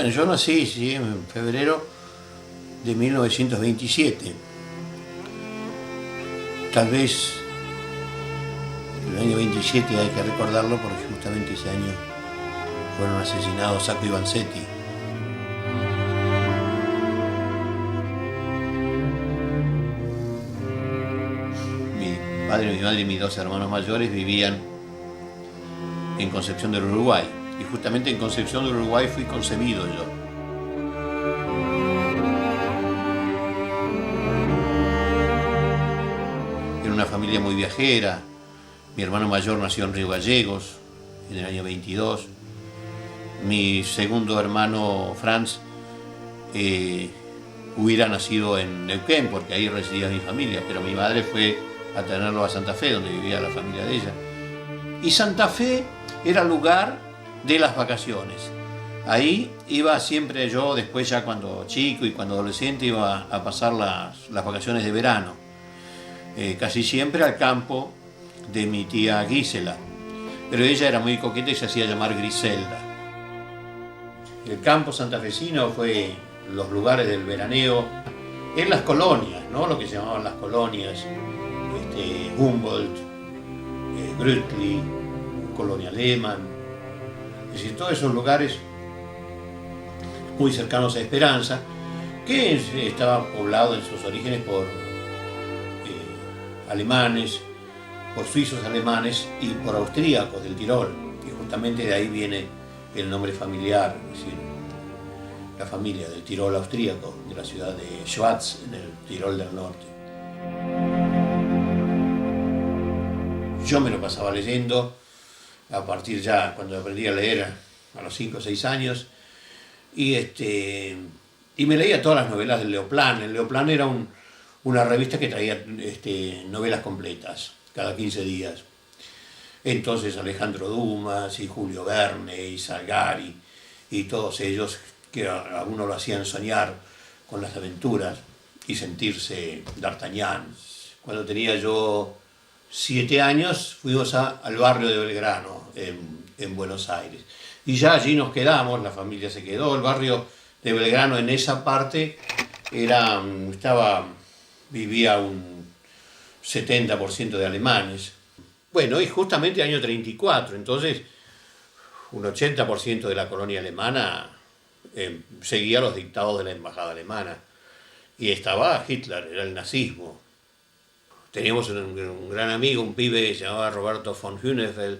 Bueno, yo nací, sí, en febrero de 1927. Tal vez el año 27 hay que recordarlo porque justamente ese año fueron asesinados Sacco y Vanzetti. Mi padre, mi madre y mis dos hermanos mayores vivían en Concepción del Uruguay. Y justamente en Concepción del Uruguay fui concebido yo. Era una familia muy viajera. Mi hermano mayor nació en Río Gallegos en el año 22. Mi segundo hermano, Franz, hubiera nacido en Neuquén, porque ahí residía mi familia, pero mi madre fue a tenerlo a Santa Fe, donde vivía la familia de ella. Y Santa Fe era el lugar de las vacaciones. Ahí iba siempre yo, después ya cuando chico y cuando adolescente, iba a pasar las vacaciones de verano. Casi siempre al campo de mi tía Gisela, pero ella era muy coqueta y se hacía llamar Griselda. El campo santafesino fue los lugares del veraneo en las colonias, ¿no? Lo que se llamaban las colonias, Humboldt, Grütli, Colonia Lehmann, es decir, todos esos lugares muy cercanos a Esperanza, que estaba poblado en sus orígenes por alemanes, por suizos alemanes y por austríacos del Tirol, y justamente de ahí viene el nombre familiar, es decir, la familia del Tirol austríaco, de la ciudad de Schwaz, en el Tirol del Norte. Yo me lo pasaba leyendo a partir ya, cuando aprendí a leer a los 5 o 6 años, y me leía todas las novelas del Leoplan. El Leoplan era una revista que traía novelas completas cada 15 días. Entonces Alejandro Dumas y Julio Verne y Salgari y todos ellos, que a uno lo hacían soñar con las aventuras y sentirse D'Artagnan. Cuando tenía yo 7 años fuimos al barrio de Belgrano en Buenos Aires y ya allí nos quedamos, la familia se quedó. El barrio de Belgrano en esa parte vivía un 70% de alemanes. Bueno, y justamente año 34, entonces un 80% de la colonia alemana seguía los dictados de la embajada alemana. Y estaba Hitler, era el nazismo. Teníamos un gran amigo, un pibe que se llamaba Roberto von Hünefeld,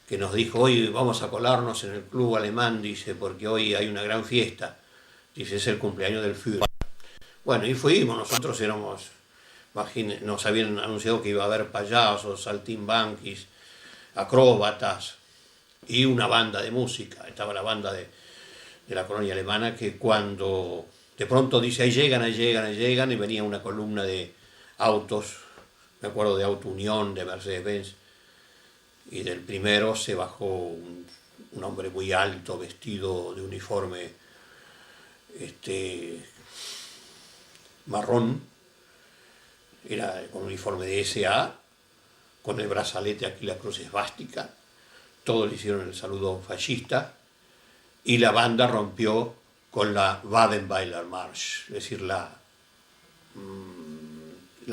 que nos dijo: hoy vamos a colarnos en el club alemán, dice, porque hoy hay una gran fiesta. Dice, es el cumpleaños del Führer. Bueno, y fuimos, nosotros éramos... nos habían anunciado que iba a haber payasos, saltimbanquis, acróbatas y una banda de música. Estaba la banda de la colonia alemana, que cuando de pronto dice ahí llegan, y venía una columna de autos, me acuerdo de Auto Unión, de Mercedes-Benz, y del primero se bajó un hombre muy alto, vestido de uniforme marrón, era con uniforme de SA, con el brazalete aquí la cruz esvástica, todos le hicieron el saludo fascista, y la banda rompió con la Wadenweiler Marsch, es decir, la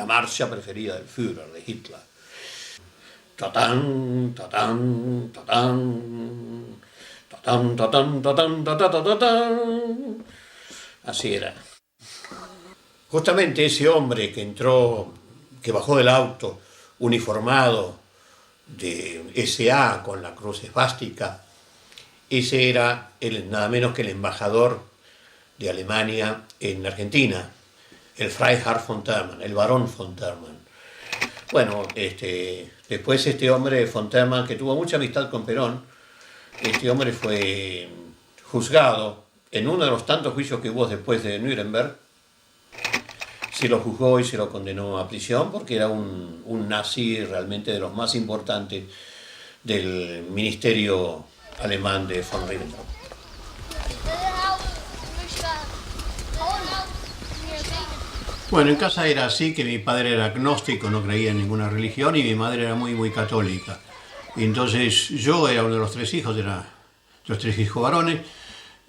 marcha preferida del Führer, de Hitler. Tatán, tatán, tatán, tatán, tatán, tatán, tatán, tatán. Así era. Justamente ese hombre que bajó del auto uniformado de SA con la cruz esvástica, ese era nada menos que el embajador de Alemania en Argentina, el Freiherr von Thurman, el barón von Thurman. Bueno, después este hombre, von Thurman, que tuvo mucha amistad con Perón, este hombre fue juzgado en uno de los tantos juicios que hubo después de Nuremberg. Se lo juzgó y se lo condenó a prisión porque era un nazi realmente de los más importantes del ministerio alemán de von Ribbentrop. Bueno, en casa era así, que mi padre era agnóstico, no creía en ninguna religión, y mi madre era muy, muy católica. Y entonces yo era uno de los 3 hijos, de los 3 hijos varones,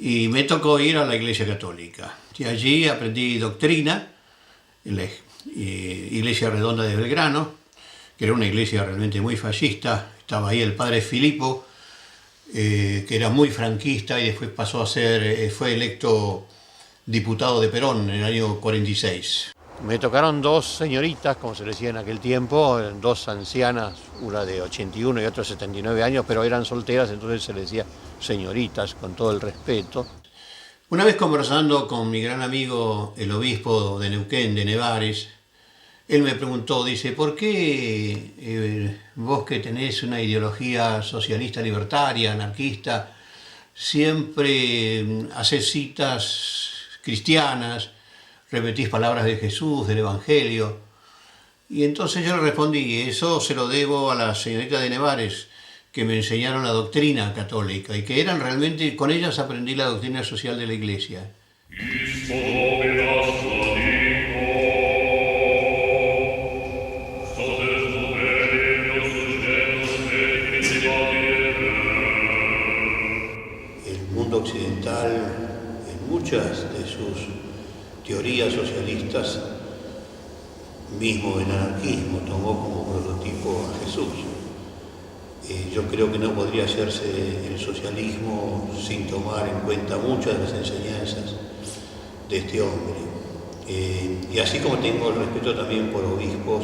y me tocó ir a la Iglesia Católica. Y allí aprendí doctrina en la Iglesia Redonda de Belgrano, que era una iglesia realmente muy fascista. Estaba ahí el padre Filipo, que era muy franquista y después pasó a ser, fue electo diputado de Perón en el año 46. Me tocaron dos señoritas, como se decía en aquel tiempo, dos ancianas, una de 81 y otra de 79 años, pero eran solteras, entonces se les decía señoritas, con todo el respeto. Una vez conversando con mi gran amigo, el obispo de Neuquén, de Nevares, él me preguntó, dice, ¿por qué vos que tenés una ideología socialista, libertaria, anarquista, siempre haces citas cristianas, repetís palabras de Jesús, del Evangelio? Y entonces yo le respondí, eso se lo debo a la señorita de Nevares, que me enseñaron la doctrina católica y que eran realmente, con ellas aprendí la doctrina social de la Iglesia. El mundo occidental, en muchas de sus teorías socialistas, mismo el anarquismo, tomó como prototipo a Jesús. Yo creo que no podría hacerse el socialismo sin tomar en cuenta muchas de las enseñanzas de este hombre. Y así como tengo el respeto también por obispos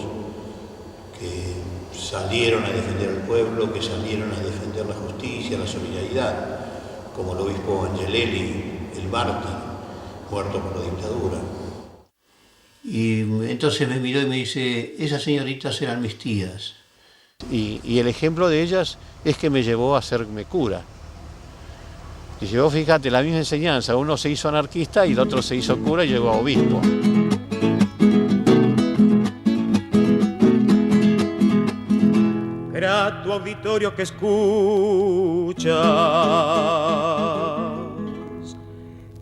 que salieron a defender al pueblo, que salieron a defender la justicia, la solidaridad, como el obispo Angelelli, el mártir, muerto por la dictadura. Y entonces me miró y me dice, esas señoritas eran mis tías. Y el ejemplo de ellas es que me llevó a hacerme cura. Dice, vos fíjate, la misma enseñanza, uno se hizo anarquista y el otro se hizo cura y llegó a obispo. Grato auditorio que escuchas,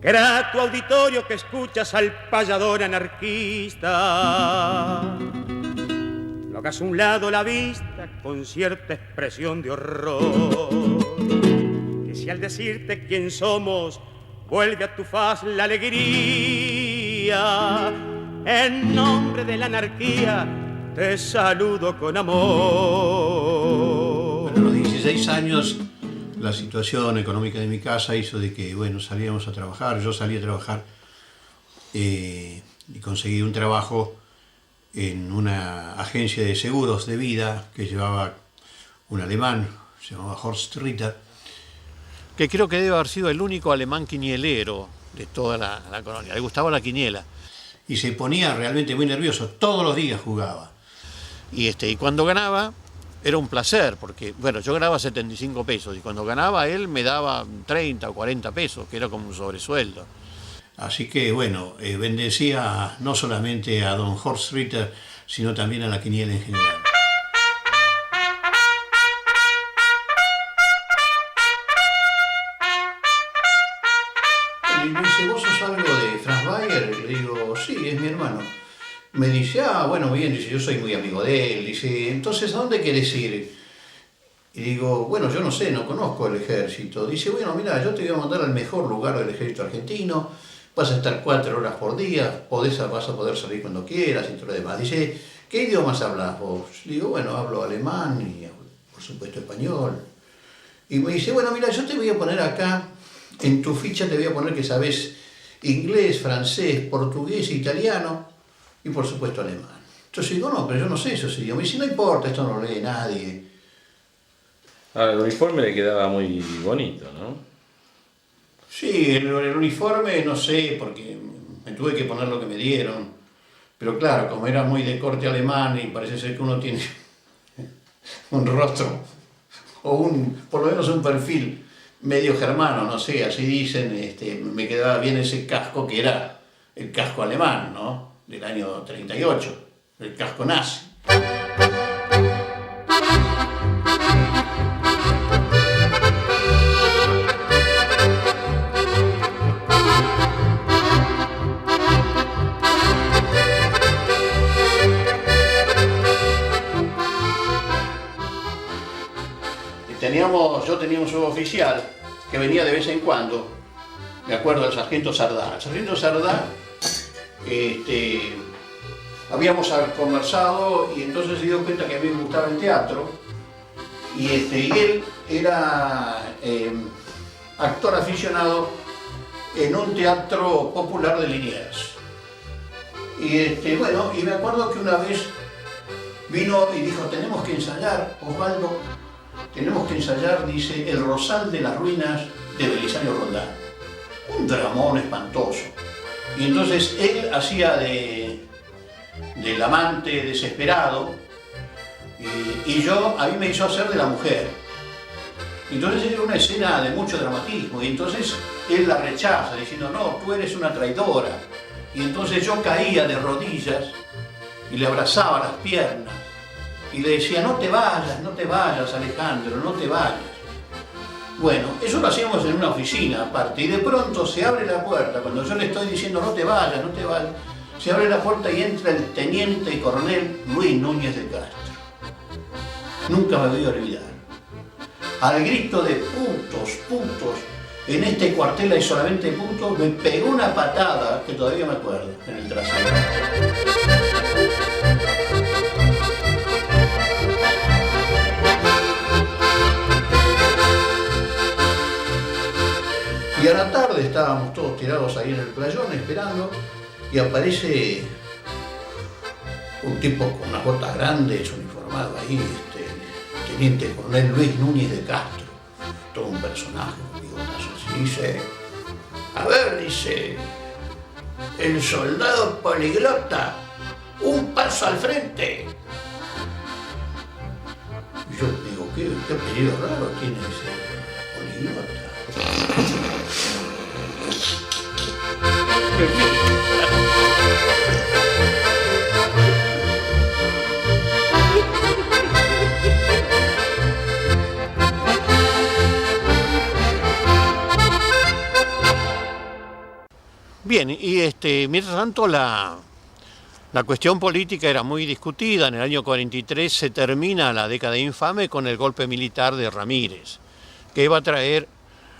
grato auditorio que escuchas al payador anarquista. Lo hagas a un lado la vista con cierta expresión de horror, que si al decirte quién somos vuelve a tu faz la alegría, en nombre de la anarquía te saludo con amor. Bueno, a los 16 años la situación económica de mi casa hizo de que, bueno, salíamos a trabajar, yo salí a trabajar y conseguí un trabajo en una agencia de seguros de vida que llevaba un alemán, se llamaba Horst Ritter, que creo que debe haber sido el único alemán quinielero de toda la colonia, le gustaba la quiniela. Y se ponía realmente muy nervioso, todos los días jugaba. Y cuando ganaba era un placer, porque bueno, yo ganaba 75 pesos y cuando ganaba él me daba 30 o 40 pesos, que era como un sobresueldo. Así que bueno, bendecía no solamente a don Horst Ritter, sino también a la quiniela en general. Y me dice, ¿vos sos algo de Franz Bayer? Le digo, sí, es mi hermano. Me dice, bueno, bien, dice, yo soy muy amigo de él. Dice, entonces, ¿a dónde querés ir? Y digo, bueno, yo no sé, no conozco el ejército. Dice, bueno, mira, yo te voy a mandar al mejor lugar del ejército argentino, vas a estar 4 horas por día, vas a poder salir cuando quieras y todo lo demás. Dice, ¿qué idiomas hablas vos? Digo, bueno, hablo alemán y por supuesto español. Y me dice, bueno, mira, yo te voy a poner acá, en tu ficha te voy a poner que sabes inglés, francés, portugués, italiano y por supuesto alemán. Entonces digo, no, pero yo no sé esos idiomas. Y dice, no importa, esto no lo lee nadie. Ahora, el uniforme le quedaba muy bonito, ¿no? Sí, el uniforme no sé, porque me tuve que poner lo que me dieron. Pero claro, como era muy de corte alemán y parece ser que uno tiene un rostro o por lo menos un perfil medio germano, no sé, así dicen, me quedaba bien ese casco que era el casco alemán, ¿no? Del año 38, el casco nazi. Yo tenía un suboficial que venía de vez en cuando me acuerdo del sargento Sardá. El sargento Sardá, habíamos conversado y entonces se dio cuenta que a mí me gustaba el teatro y él era actor aficionado en un teatro popular de Liniers. Y bueno, y me acuerdo que una vez vino y dijo, tenemos que ensayar, Osvaldo, tenemos que ensayar, dice, El Rosal de las Ruinas de Belisario Roldán. Un dramón espantoso. Y entonces él hacía del amante desesperado y a mí me hizo hacer de la mujer. Entonces era una escena de mucho dramatismo y entonces él la rechaza diciendo, no, tú eres una traidora. Y entonces yo caía de rodillas y le abrazaba las piernas y le decía, no te vayas Alejandro, no te vayas. Bueno, eso lo hacíamos en una oficina aparte y de pronto se abre la puerta, cuando yo le estoy diciendo no te vayas, se abre la puerta y entra el teniente coronel Luis Núñez de Castro. Nunca me voy a olvidar. Al grito de putos, en este cuartel hay solamente putos, me pegó una patada, que todavía me acuerdo, en el trasero. Y a la tarde estábamos todos tirados ahí en el playón esperando y aparece un tipo con unas botas grandes, uniformado ahí, el teniente coronel Luis Núñez de Castro, todo un personaje, y dice, a ver, dice, el soldado poliglota, un paso al frente. Y yo digo, qué apellido raro tiene ese poliglota. Bien, y mientras tanto la cuestión política era muy discutida. En el año 43 se termina la década infame con el golpe militar de Ramírez, que iba a traer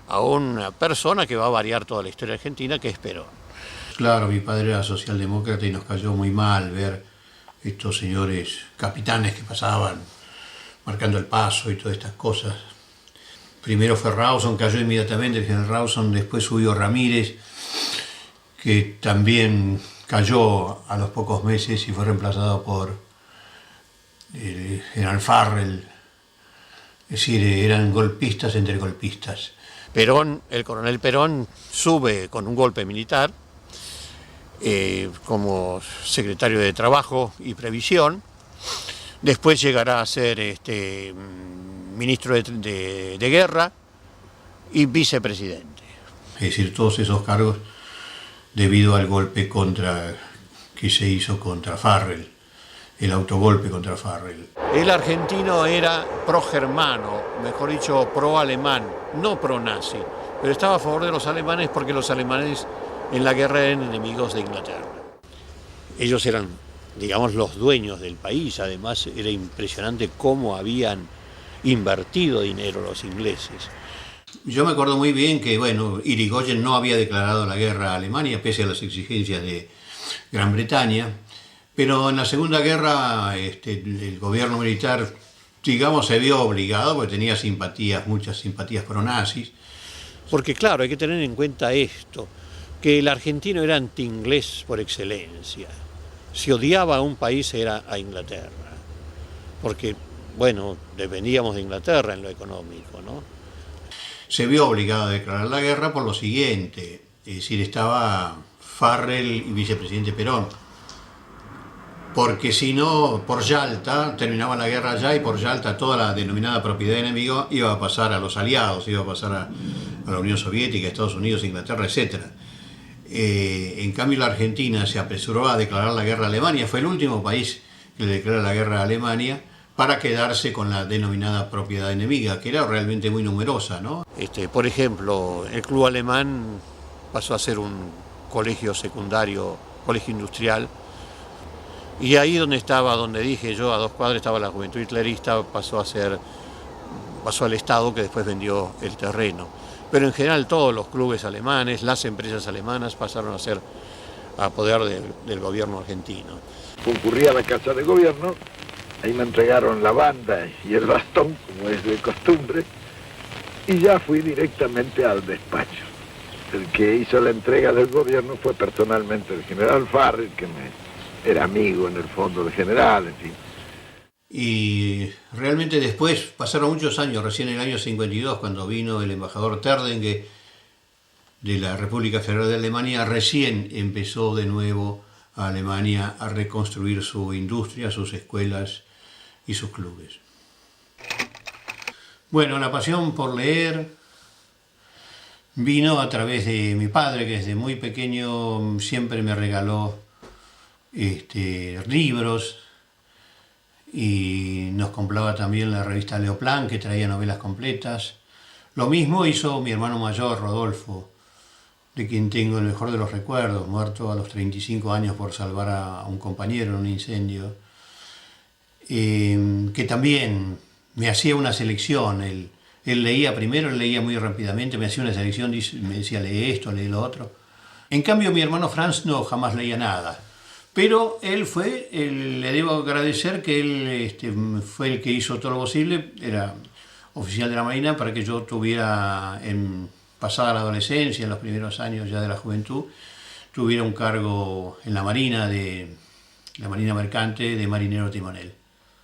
a una persona que va a variar toda la historia argentina, que es Perón. Claro, mi padre era socialdemócrata y nos cayó muy mal ver estos señores capitanes que pasaban marcando el paso y todas estas cosas. Primero fue Rawson, cayó inmediatamente el general Rawson, después subió Ramírez, que también cayó a los pocos meses y fue reemplazado por el general Farrell. Es decir, eran golpistas entre golpistas. Perón, el coronel Perón, sube con un golpe militar como secretario de Trabajo y Previsión. Después llegará a ser ministro de Guerra y vicepresidente. Es decir, todos esos cargos debido al golpe que se hizo contra Farrell, el autogolpe contra Farrell. El argentino era pro-germano, mejor dicho, pro-alemán, no pro-nazi, pero estaba a favor de los alemanes porque los alemanes en la guerra eran enemigos de Inglaterra. Ellos eran, digamos, los dueños del país, además era impresionante cómo habían invertido dinero los ingleses. Yo me acuerdo muy bien que, bueno, Irigoyen no había declarado la guerra a Alemania, pese a las exigencias de Gran Bretaña, pero en la Segunda Guerra el gobierno militar, digamos, se vio obligado, porque tenía muchas simpatías pro-nazis. Porque claro, hay que tener en cuenta esto, que el argentino era anti-inglés por excelencia. Si odiaba a un país era a Inglaterra, porque, bueno, dependíamos de Inglaterra en lo económico, ¿no? Se vio obligado a declarar la guerra por lo siguiente, es decir, estaba Farrell y vicepresidente Perón, porque si no, por Yalta, terminaba la guerra allá y por Yalta toda la denominada propiedad enemiga iba a pasar a los aliados, iba a pasar a la Unión Soviética, Estados Unidos, Inglaterra, etc. En cambio la Argentina se apresuró a declarar la guerra a Alemania, fue el último país que le declaró la guerra a Alemania, para quedarse con la denominada propiedad enemiga, que era realmente muy numerosa, ¿no? Por ejemplo, el club alemán pasó a ser un colegio secundario, colegio industrial, y ahí donde dije yo, a 2 cuadras estaba la Juventud Hitlerista, pasó al Estado, que después vendió el terreno. pero en general todos los clubes alemanes, las empresas alemanas pasaron a ser a poder del gobierno argentino. Concurrí a la Casa de Gobierno, ahí me entregaron la banda y el bastón, como es de costumbre, y ya fui directamente al despacho. El que hizo la entrega del gobierno fue personalmente el general Farrell, que era amigo en el fondo del general, en fin. Y realmente después, pasaron muchos años, recién en el año 52, cuando vino el embajador Terdenge de la República Federal de Alemania, recién empezó de nuevo a Alemania a reconstruir su industria, sus escuelas y sus clubes. Bueno, la pasión por leer vino a través de mi padre, que desde muy pequeño siempre me regaló libros, y nos compraba también la revista Leoplan, que traía novelas completas. Lo mismo hizo mi hermano mayor, Rodolfo, de quien tengo el mejor de los recuerdos, muerto a los 35 años por salvar a un compañero en un incendio, que también me hacía una selección. Él leía primero, él leía muy rápidamente, me hacía una selección, me decía, lee esto, lee lo otro. En cambio, mi hermano Franz no, jamás leía nada. Pero le debo agradecer que él fue el que hizo todo lo posible, era oficial de la Marina, para que yo tuviera, pasada la adolescencia, en los primeros años ya de la juventud, tuviera un cargo en la Marina, la Marina Mercante, de marinero timonel.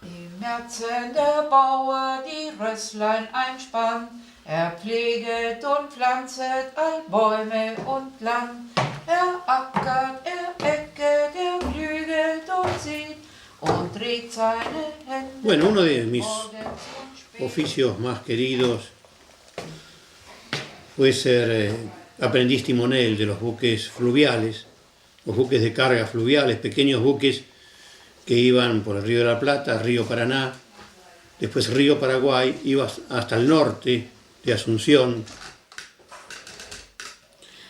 Im Märzen der Bauer die Rösslein einspannt, pfleget und pflanzet all Bäume und Land. Ackert, äcket, flügelt und sieht und trägt seine Hände. Bueno, uno de mis oficios más queridos fue ser aprendiz timonel de los buques fluviales, los buques de carga fluviales, pequeños buques que iban por el Río de la Plata, Río Paraná, después Río Paraguay, iba hasta el norte de Asunción.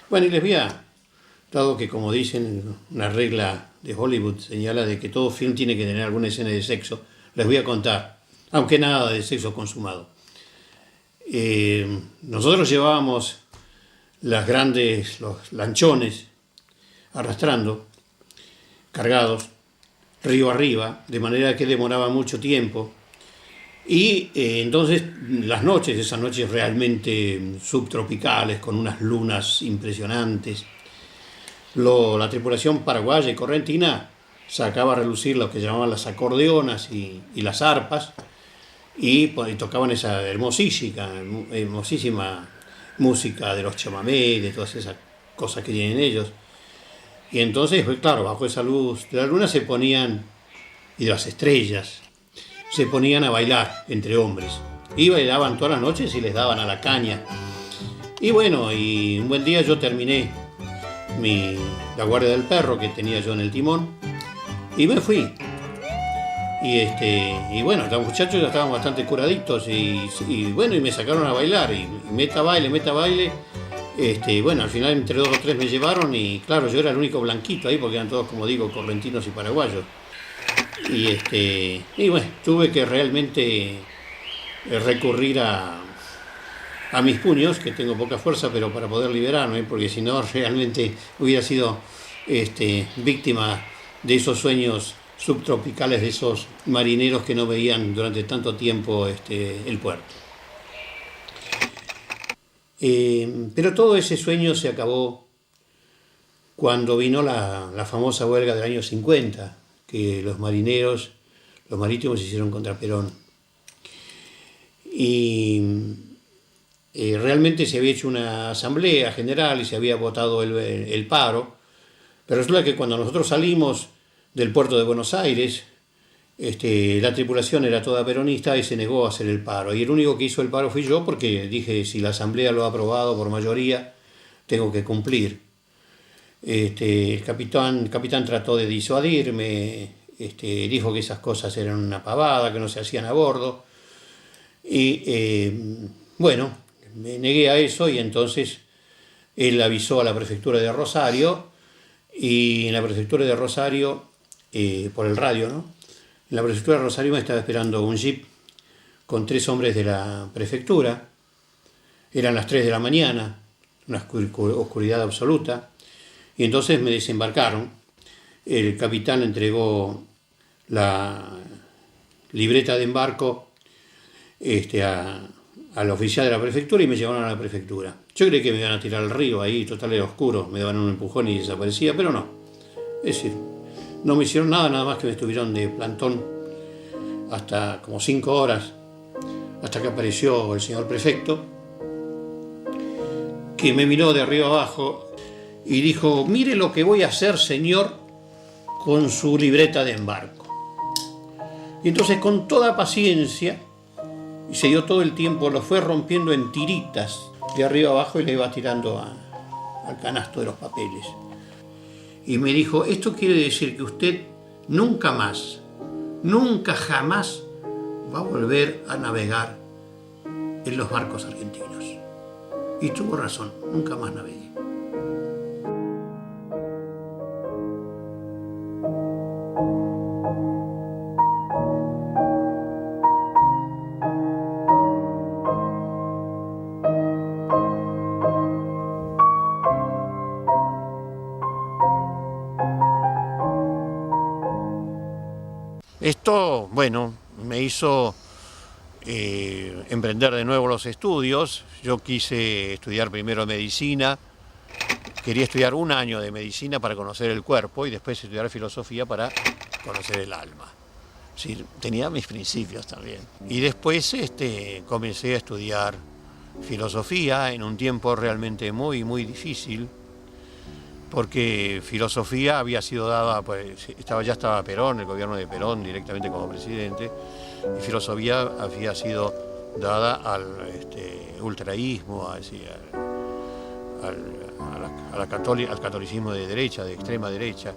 Bueno, y les voy a, dado que, como dicen, una regla de Hollywood señala de que todo film tiene que tener alguna escena de sexo, les voy a contar, aunque nada de sexo consumado. Nosotros llevábamos los lanchones arrastrando, cargados, río arriba, de manera que demoraba mucho tiempo. Y entonces esas noches realmente subtropicales, con unas lunas impresionantes, la tripulación paraguaya y correntina sacaba a relucir lo que llamaban las acordeonas y las arpas, y tocaban esa hermosísima música de los chamamé, de todas esas cosas que tienen ellos. Y entonces, pues claro, bajo esa luz de la luna y de las estrellas, se ponían a bailar entre hombres. Y bailaban todas las noches y les daban a la caña. Y bueno, y un buen día yo terminé la guardia del perro que tenía yo en el timón y me fui. Y bueno, los muchachos ya estaban bastante curaditos y bueno, y me sacaron a bailar y meta baile. Bueno, al final entre 2 o 3 me llevaron y claro, yo era el único blanquito ahí porque eran todos, como digo, correntinos y paraguayos. Y bueno, tuve que realmente recurrir a mis puños, que tengo poca fuerza, pero para poder liberarme, porque si no realmente hubiera sido víctima de esos sueños subtropicales de esos marineros que no veían durante tanto tiempo el puerto. Pero todo ese sueño se acabó cuando vino la famosa huelga del año 50, que los marítimos hicieron contra Perón. Y realmente se había hecho una asamblea general y se había votado el paro, pero resulta que cuando nosotros salimos del puerto de Buenos Aires, la tripulación era toda peronista y se negó a hacer el paro. Y el único que hizo el paro fui yo, porque dije, si la asamblea lo ha aprobado por mayoría, tengo que cumplir. El capitán trató de disuadirme, dijo que esas cosas eran una pavada, que no se hacían a bordo. Y bueno, me negué a eso y entonces él avisó a la prefectura de Rosario, y en la prefectura de Rosario, por el radio, ¿no? En la prefectura de Rosario me estaba esperando un jeep con 3 hombres de la prefectura. Eran las 3 de la mañana, una oscuridad absoluta, y entonces me desembarcaron. El capitán entregó la libreta de embarco al oficial de la prefectura y me llevaron a la prefectura. Yo creí que me iban a tirar al río, ahí total era oscuro, me daban un empujón y desaparecía, pero no. Es decir, no me hicieron nada más que me estuvieron de plantón hasta como 5 horas, hasta que apareció el señor prefecto, que me miró de arriba abajo y dijo: mire lo que voy a hacer, señor, con su libreta de embarco. Y entonces, con toda paciencia, y se dio todo el tiempo, lo fue rompiendo en tiritas de arriba abajo y le iba tirando al canasto de los papeles. Y me dijo: esto quiere decir que usted nunca más, nunca jamás va a volver a navegar en los barcos argentinos. Y tuvo razón, nunca más navegué. Esto, bueno, me hizo emprender de nuevo los estudios. Yo quise estudiar primero medicina, quería estudiar 1 año de medicina para conocer el cuerpo y después estudiar filosofía para conocer el alma. Sí, tenía mis principios también. Y después comencé a estudiar filosofía en un tiempo realmente muy, muy difícil, porque filosofía había sido dada, pues, ya estaba Perón, el gobierno de Perón directamente como presidente, y filosofía había sido dada al ultraísmo, al catolicismo de derecha, de extrema derecha.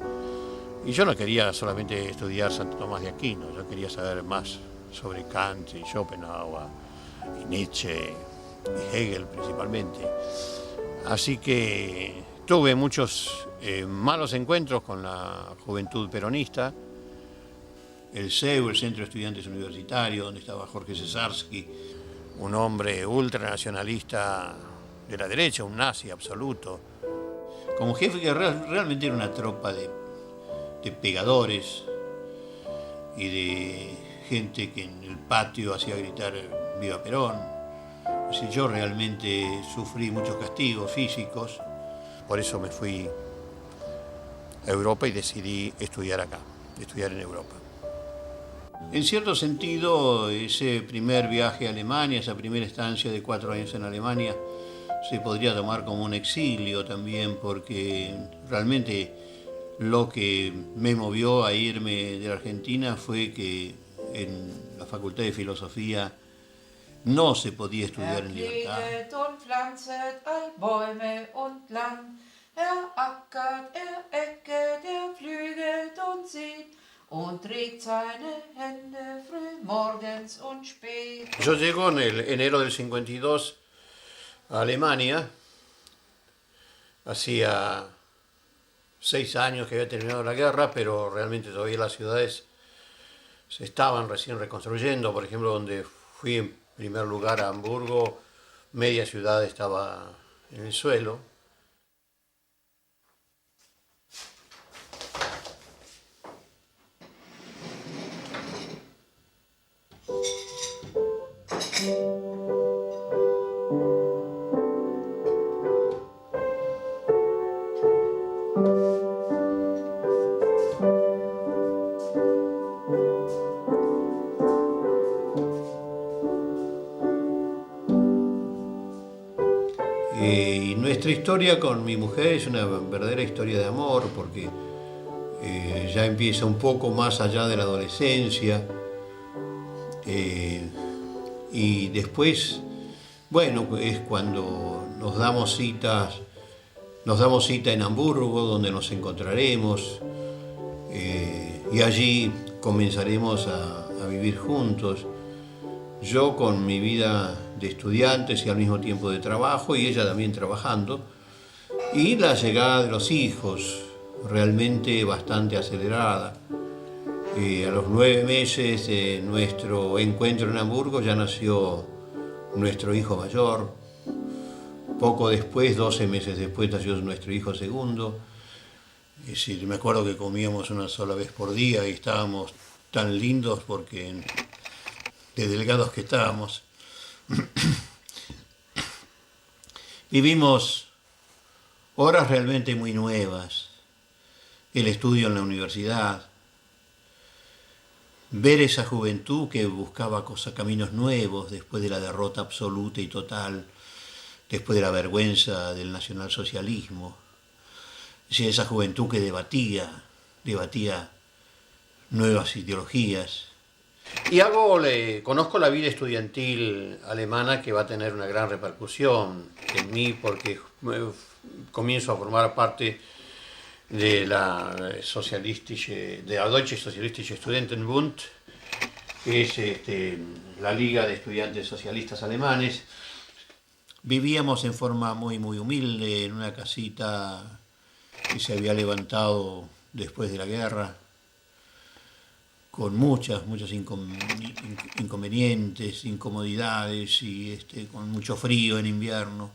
Y yo no quería solamente estudiar Santo Tomás de Aquino, yo quería saber más sobre Kant y Schopenhauer y Nietzsche y Hegel principalmente. Así que tuve muchos malos encuentros con la juventud peronista, el CEU, el Centro de Estudiantes Universitarios, donde estaba Jorge Cesarsky, un hombre ultranacionalista de la derecha, un nazi absoluto, como jefe que realmente era una tropa de pegadores y de gente que en el patio hacía gritar «Viva Perón». Así, yo realmente sufrí muchos castigos físicos, por eso me fui a Europa y decidí estudiar acá, estudiar en Europa. En cierto sentido, ese primer viaje a Alemania, esa primera estancia de 4 años en Alemania, se podría tomar como un exilio también, porque realmente lo que me movió a irme de la Argentina fue que en la Facultad de Filosofía no se podía estudiar en libertad. Yo llego en el enero del 52 a Alemania, hacía 6 años que había terminado la guerra, pero realmente todavía las ciudades se estaban recién reconstruyendo. Por ejemplo, donde fui en primer lugar a Hamburgo, media ciudad estaba en el suelo. Y nuestra historia con mi mujer es una verdadera historia de amor, porque ya empieza un poco más allá de la adolescencia. Y después, bueno, es cuando nos damos cita en Hamburgo, donde nos encontraremos, y allí comenzaremos a vivir juntos. Yo con mi vida de estudiantes y al mismo tiempo de trabajo, y ella también trabajando, y la llegada de los hijos, realmente bastante acelerada. A los 9 meses de nuestro encuentro en Hamburgo ya nació nuestro hijo mayor, Poco después, 12 meses después, nació nuestro hijo segundo. Es decir, me acuerdo que comíamos una sola vez por día y estábamos tan lindos porque de delgados que estábamos. Vivimos horas realmente muy nuevas. El estudio en la universidad, ver esa juventud que buscaba caminos nuevos después de la derrota absoluta y total, después de la vergüenza del nacionalsocialismo. Es decir, esa juventud que debatía nuevas ideologías. Y conozco la vida estudiantil alemana, que va a tener una gran repercusión en mí porque comienzo a formar parte de la Deutsche Sozialistische Studentenbund, que es la Liga de Estudiantes Socialistas Alemanes. Vivíamos en forma muy, muy humilde, en una casita que se había levantado después de la guerra, con muchas inconvenientes, incomodidades y con mucho frío en invierno.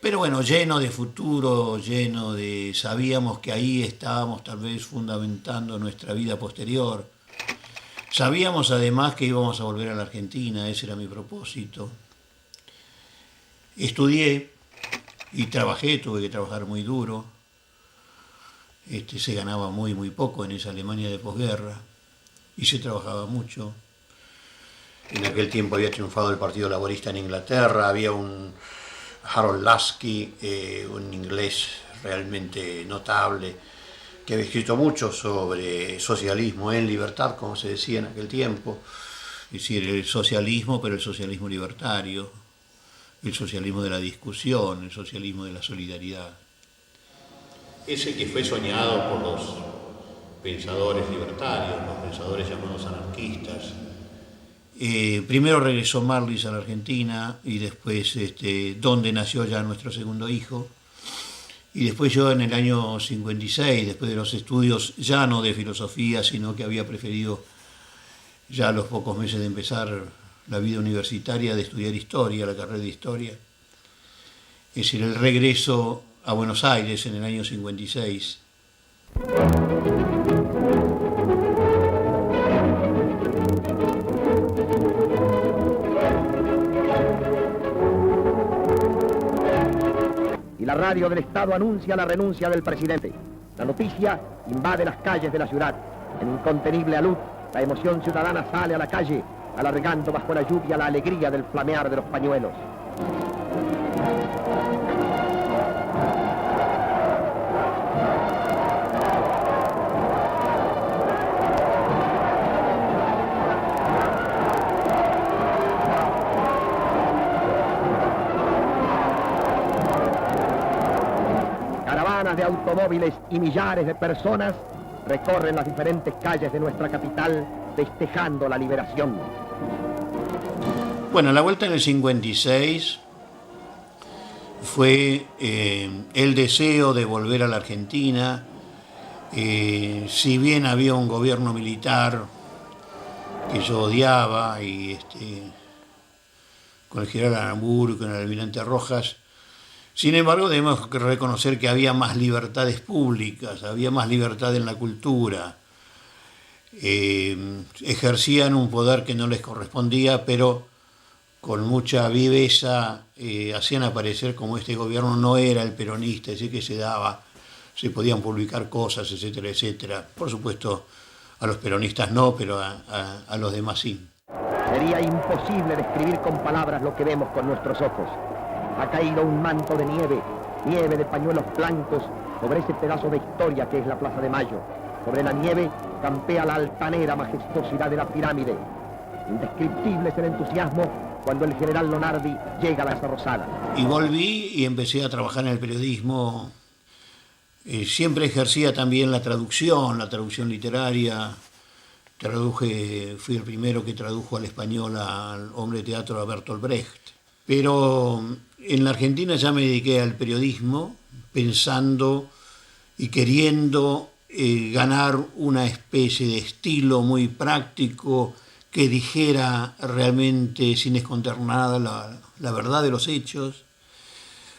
Pero bueno, lleno de futuro, sabíamos que ahí estábamos tal vez fundamentando nuestra vida posterior. Sabíamos además que íbamos a volver a la Argentina, ese era mi propósito. Estudié y trabajé, tuve que trabajar muy duro. Se ganaba muy, muy poco en esa Alemania de posguerra y se trabajaba mucho. En aquel tiempo había triunfado el Partido Laborista en Inglaterra, había un Harold Lasky, un inglés realmente notable, que había escrito mucho sobre socialismo en libertad, como se decía en aquel tiempo. Es decir, el socialismo, pero el socialismo libertario, el socialismo de la discusión, el socialismo de la solidaridad. Ese que fue soñado por los pensadores libertarios, los pensadores llamados anarquistas. Primero regresó Marlis a la Argentina y después donde nació ya nuestro segundo hijo. Y después yo en el año 56, después de los estudios ya no de filosofía, sino que había preferido ya a los pocos meses de empezar la vida universitaria de estudiar historia, la carrera de historia. Es decir, el regreso a Buenos Aires en el año 56. Y la radio del Estado anuncia la renuncia del presidente. La noticia invade las calles de la ciudad. En incontenible alud, la emoción ciudadana sale a la calle, alargando bajo la lluvia la alegría del flamear de los pañuelos. De automóviles y millares de personas recorren las diferentes calles de nuestra capital festejando la liberación. Bueno, la vuelta en el 56 fue el deseo de volver a la Argentina. Si bien había un gobierno militar que yo odiaba, y con el general Aramburu y con el almirante Rojas, sin embargo, debemos reconocer que había más libertades públicas, había más libertad en la cultura. Ejercían un poder que no les correspondía, pero con mucha viveza hacían aparecer como este gobierno no era el peronista, ese que se podían publicar cosas, etcétera, etcétera. Por supuesto, a los peronistas no, pero a los demás sí. Sería imposible describir con palabras lo que vemos con nuestros ojos. Ha caído un manto de nieve de pañuelos blancos sobre ese pedazo de historia que es la Plaza de Mayo. Sobre la nieve campea la altanera majestuosidad de la pirámide. Indescriptible es el entusiasmo cuando el general Lonardi llega a la Casa Rosada. Y volví y empecé a trabajar en el periodismo. Siempre ejercía también la traducción literaria. Fui el primero que tradujo al español al hombre de teatro a Bertolt Brecht. Pero en la Argentina ya me dediqué al periodismo pensando y queriendo ganar una especie de estilo muy práctico que dijera realmente sin esconder nada la verdad de los hechos.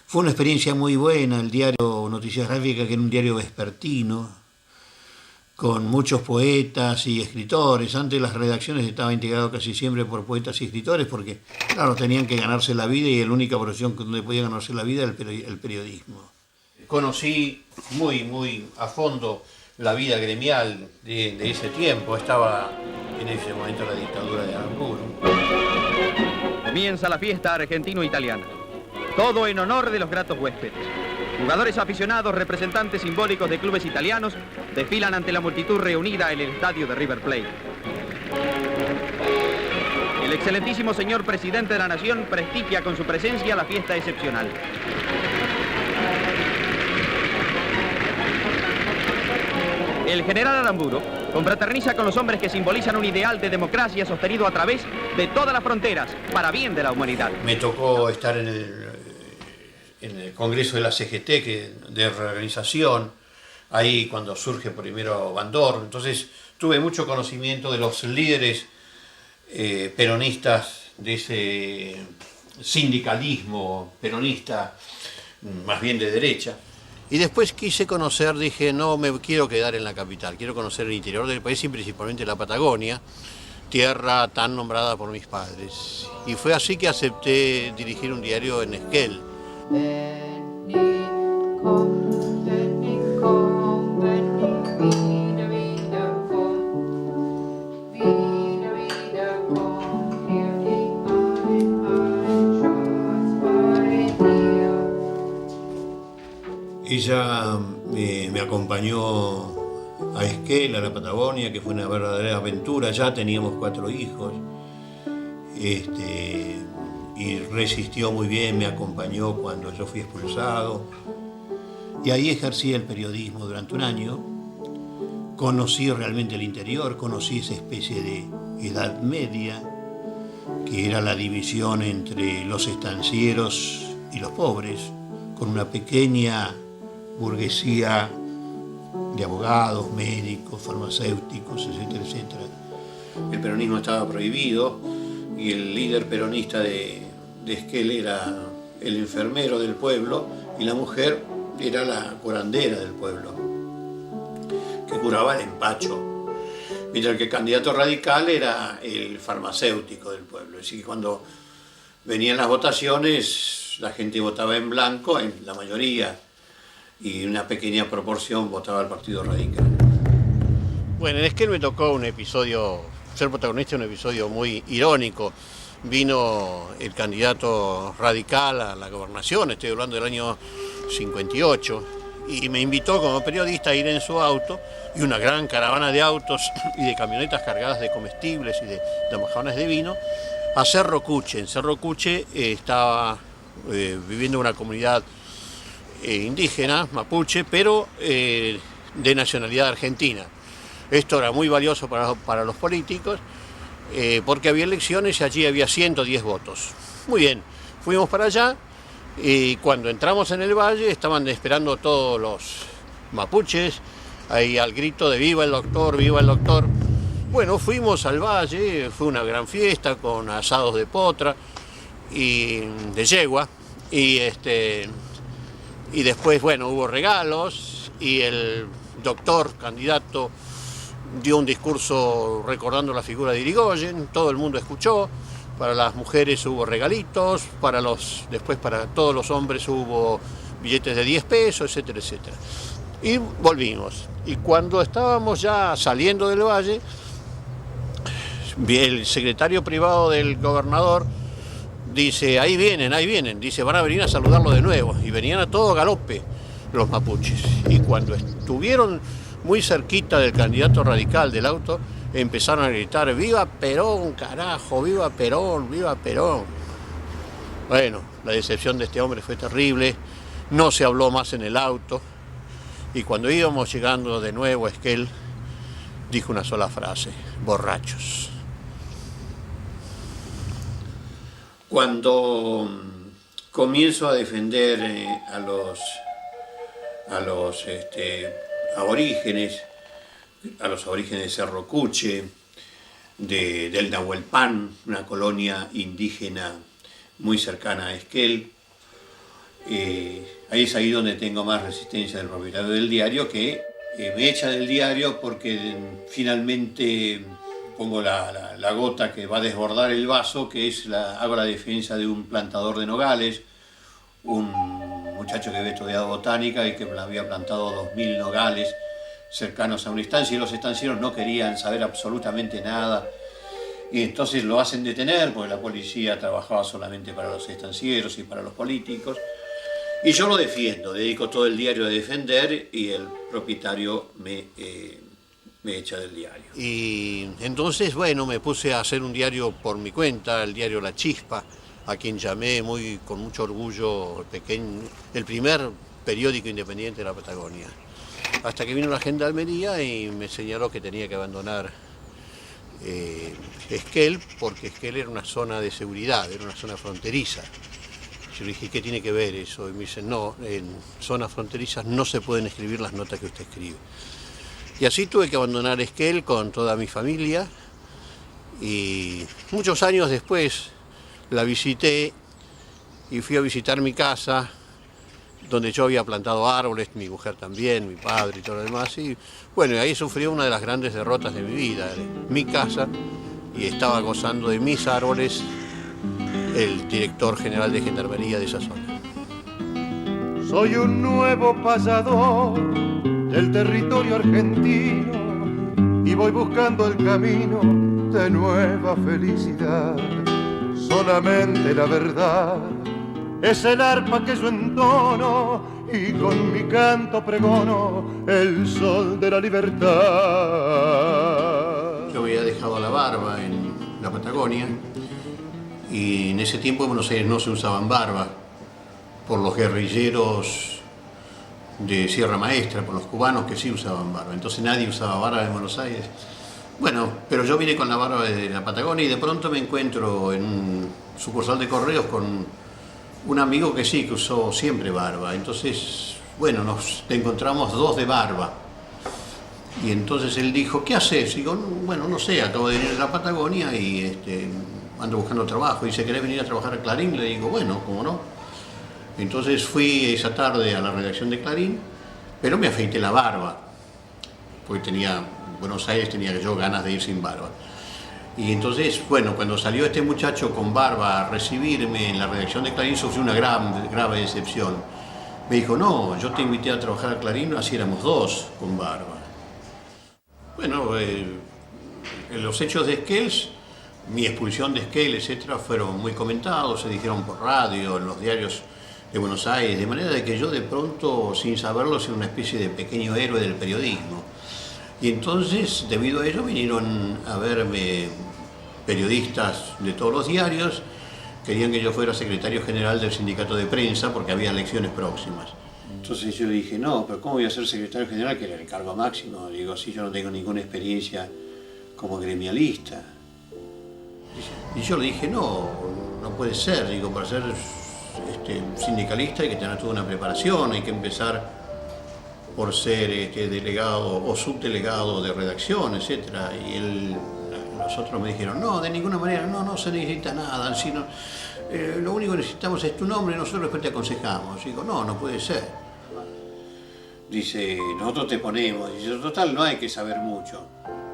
Fue una experiencia muy buena el diario Noticias Gráficas, que era un diario vespertino, con muchos poetas y escritores. Antes las redacciones estaban integradas casi siempre por poetas y escritores, porque, claro, tenían que ganarse la vida y la única profesión donde podían ganarse la vida era el periodismo. Conocí muy a fondo la vida gremial de ese tiempo. Estaba en ese momento la dictadura de Aramburu. Comienza la fiesta argentino-italiana. Todo en honor de los gratos huéspedes. Jugadores aficionados, representantes simbólicos de clubes italianos, desfilan ante la multitud reunida en el estadio de River Plate. El excelentísimo señor presidente de la Nación prestigia con su presencia la fiesta excepcional. El general Aramburu confraterniza con los hombres que simbolizan un ideal de democracia sostenido a través de todas las fronteras, para bien de la humanidad. Me tocó estar en el Congreso de la CGT, de reorganización, ahí cuando surge primero Bandor. Entonces tuve mucho conocimiento de los líderes peronistas, de ese sindicalismo peronista, más bien de derecha. Y después quise conocer, dije, no me quiero quedar en la capital, quiero conocer el interior del país y principalmente la Patagonia, tierra tan nombrada por mis padres. Y fue así que acepté dirigir un diario en Esquel. Ella me acompañó a Esquel, a la Patagonia, que fue una verdadera aventura. Ya teníamos 4 hijos, y resistió muy bien, me acompañó cuando yo fui expulsado. Y ahí ejercí el periodismo durante un año. Conocí realmente el interior, conocí esa especie de Edad Media, que era la división entre los estancieros y los pobres, con una pequeña burguesía de abogados, médicos, farmacéuticos, etcétera, etcétera. El peronismo estaba prohibido y el líder peronista de Esquel era el enfermero del pueblo y la mujer era la curandera del pueblo, que curaba el empacho, mientras que el candidato radical era el farmacéutico del pueblo. Así que cuando venían las votaciones, la gente votaba en blanco, en la mayoría, y una pequeña proporción votaba al Partido Radical. Bueno, en Esquel me tocó un episodio, ser protagonista de un episodio muy irónico. Vino el candidato radical a la gobernación, estoy hablando del año 58, y me invitó como periodista a ir en su auto, y una gran caravana de autos y de camionetas cargadas de comestibles y de majadones de vino, a Cerro Cuche. En Cerro Cuche estaba viviendo una comunidad indígena, mapuche, pero de nacionalidad argentina. Esto era muy valioso para los políticos, porque había elecciones y allí había 110 votos. Muy bien, fuimos para allá y cuando entramos en el valle estaban esperando todos los mapuches, ahí al grito de ¡viva el doctor, viva el doctor! Bueno, fuimos al valle, fue una gran fiesta con asados de potra y de yegua, y después, bueno, hubo regalos y el doctor candidato dio un discurso recordando la figura de Irigoyen, todo el mundo escuchó. Para las mujeres hubo regalitos, después para todos los hombres hubo billetes de 10 pesos, etcétera, etcétera. Y volvimos. Y cuando estábamos ya saliendo del valle, el secretario privado del gobernador dice, ahí vienen, dice, van a venir a saludarlo de nuevo. Y venían a todo galope los mapuches. Y cuando estuvieron muy cerquita del candidato radical del auto, empezaron a gritar, ¡viva Perón, carajo! ¡Viva Perón, viva Perón! Bueno, la decepción de este hombre fue terrible, no se habló más en el auto, y cuando íbamos llegando de nuevo a Esquel, dijo una sola frase, borrachos. Cuando comienzo a defender a los aborígenes de Cerro Cuche, del Nahuelpan, una colonia indígena muy cercana a Esquel. Ahí es ahí donde tengo más resistencia del propietario del diario, que me echa del diario porque finalmente pongo la gota que va a desbordar el vaso, que es hago la defensa de un plantador de nogales, un muchacho que había estudiado botánica y que había plantado 2000 nogales cercanos a una estancia, y los estancieros no querían saber absolutamente nada, y entonces lo hacen detener porque la policía trabajaba solamente para los estancieros y para los políticos, y yo lo defiendo, dedico todo el diario a defender, y el propietario me echa del diario. Y entonces, bueno, me puse a hacer un diario por mi cuenta, el diario La Chispa, a quien llamé con mucho orgullo el primer periódico independiente de la Patagonia. Hasta que vino la gendarmería y me señaló que tenía que abandonar Esquel, porque Esquel era una zona de seguridad, era una zona fronteriza. Yo le dije, ¿qué tiene que ver eso? Y me dicen, no, en zonas fronterizas no se pueden escribir las notas que usted escribe. Y así tuve que abandonar Esquel con toda mi familia, y muchos años después la visité y fui a visitar mi casa, donde yo había plantado árboles, mi mujer también, mi padre y todo lo demás. Y bueno, ahí sufrí una de las grandes derrotas de mi vida, mi casa, y estaba gozando de mis árboles el director general de Gendarmería de esa zona. Soy un nuevo pasador del territorio argentino y voy buscando el camino de nueva felicidad. Solamente la verdad es el arpa que yo entono y con mi canto pregono el sol de la libertad. Yo había dejado la barba en la Patagonia, y en ese tiempo en Buenos Aires no se usaban barba por los guerrilleros de Sierra Maestra, por los cubanos que sí usaban barba. Entonces nadie usaba barba en Buenos Aires. Bueno, pero yo vine con la barba de la Patagonia y de pronto me encuentro en un sucursal de correos con un amigo que sí, que usó siempre barba. Entonces, bueno, nos encontramos dos de barba. Y entonces él dijo, ¿qué haces? Y digo, bueno, no sé, acabo de venir de la Patagonia y ando buscando trabajo. Y dice, ¿querés venir a trabajar a Clarín? Le digo, bueno, ¿cómo no? Entonces fui esa tarde a la redacción de Clarín, pero me afeité la barba, porque Buenos Aires tenía yo ganas de ir sin barba. Y entonces, bueno, cuando salió este muchacho con barba a recibirme en la redacción de Clarín, sufrí una grave decepción. Me dijo, no, yo te invité a trabajar a Clarín, así éramos dos con barba. Bueno, los hechos de Esquel, mi expulsión de Esquel, etcétera, fueron muy comentados, se dijeron por radio, en los diarios de Buenos Aires, de manera de que yo de pronto, sin saberlo, soy una especie de pequeño héroe del periodismo. Y entonces, debido a ello, vinieron a verme periodistas de todos los diarios, querían que yo fuera secretario general del sindicato de prensa porque había elecciones próximas. Entonces yo le dije, no, pero ¿cómo voy a ser secretario general? Que era el cargo máximo. Digo, si yo no tengo ninguna experiencia como gremialista. Y yo le dije, no puede ser. Digo, para ser sindicalista hay que tener toda una preparación, hay que empezar por ser delegado o subdelegado de redacción, etc. Y los otros me dijeron, no, de ninguna manera, no se necesita nada, sino, lo único que necesitamos es tu nombre y nosotros después te aconsejamos. Y digo, no puede ser. Dice, nosotros te ponemos. Dice, total, no hay que saber mucho.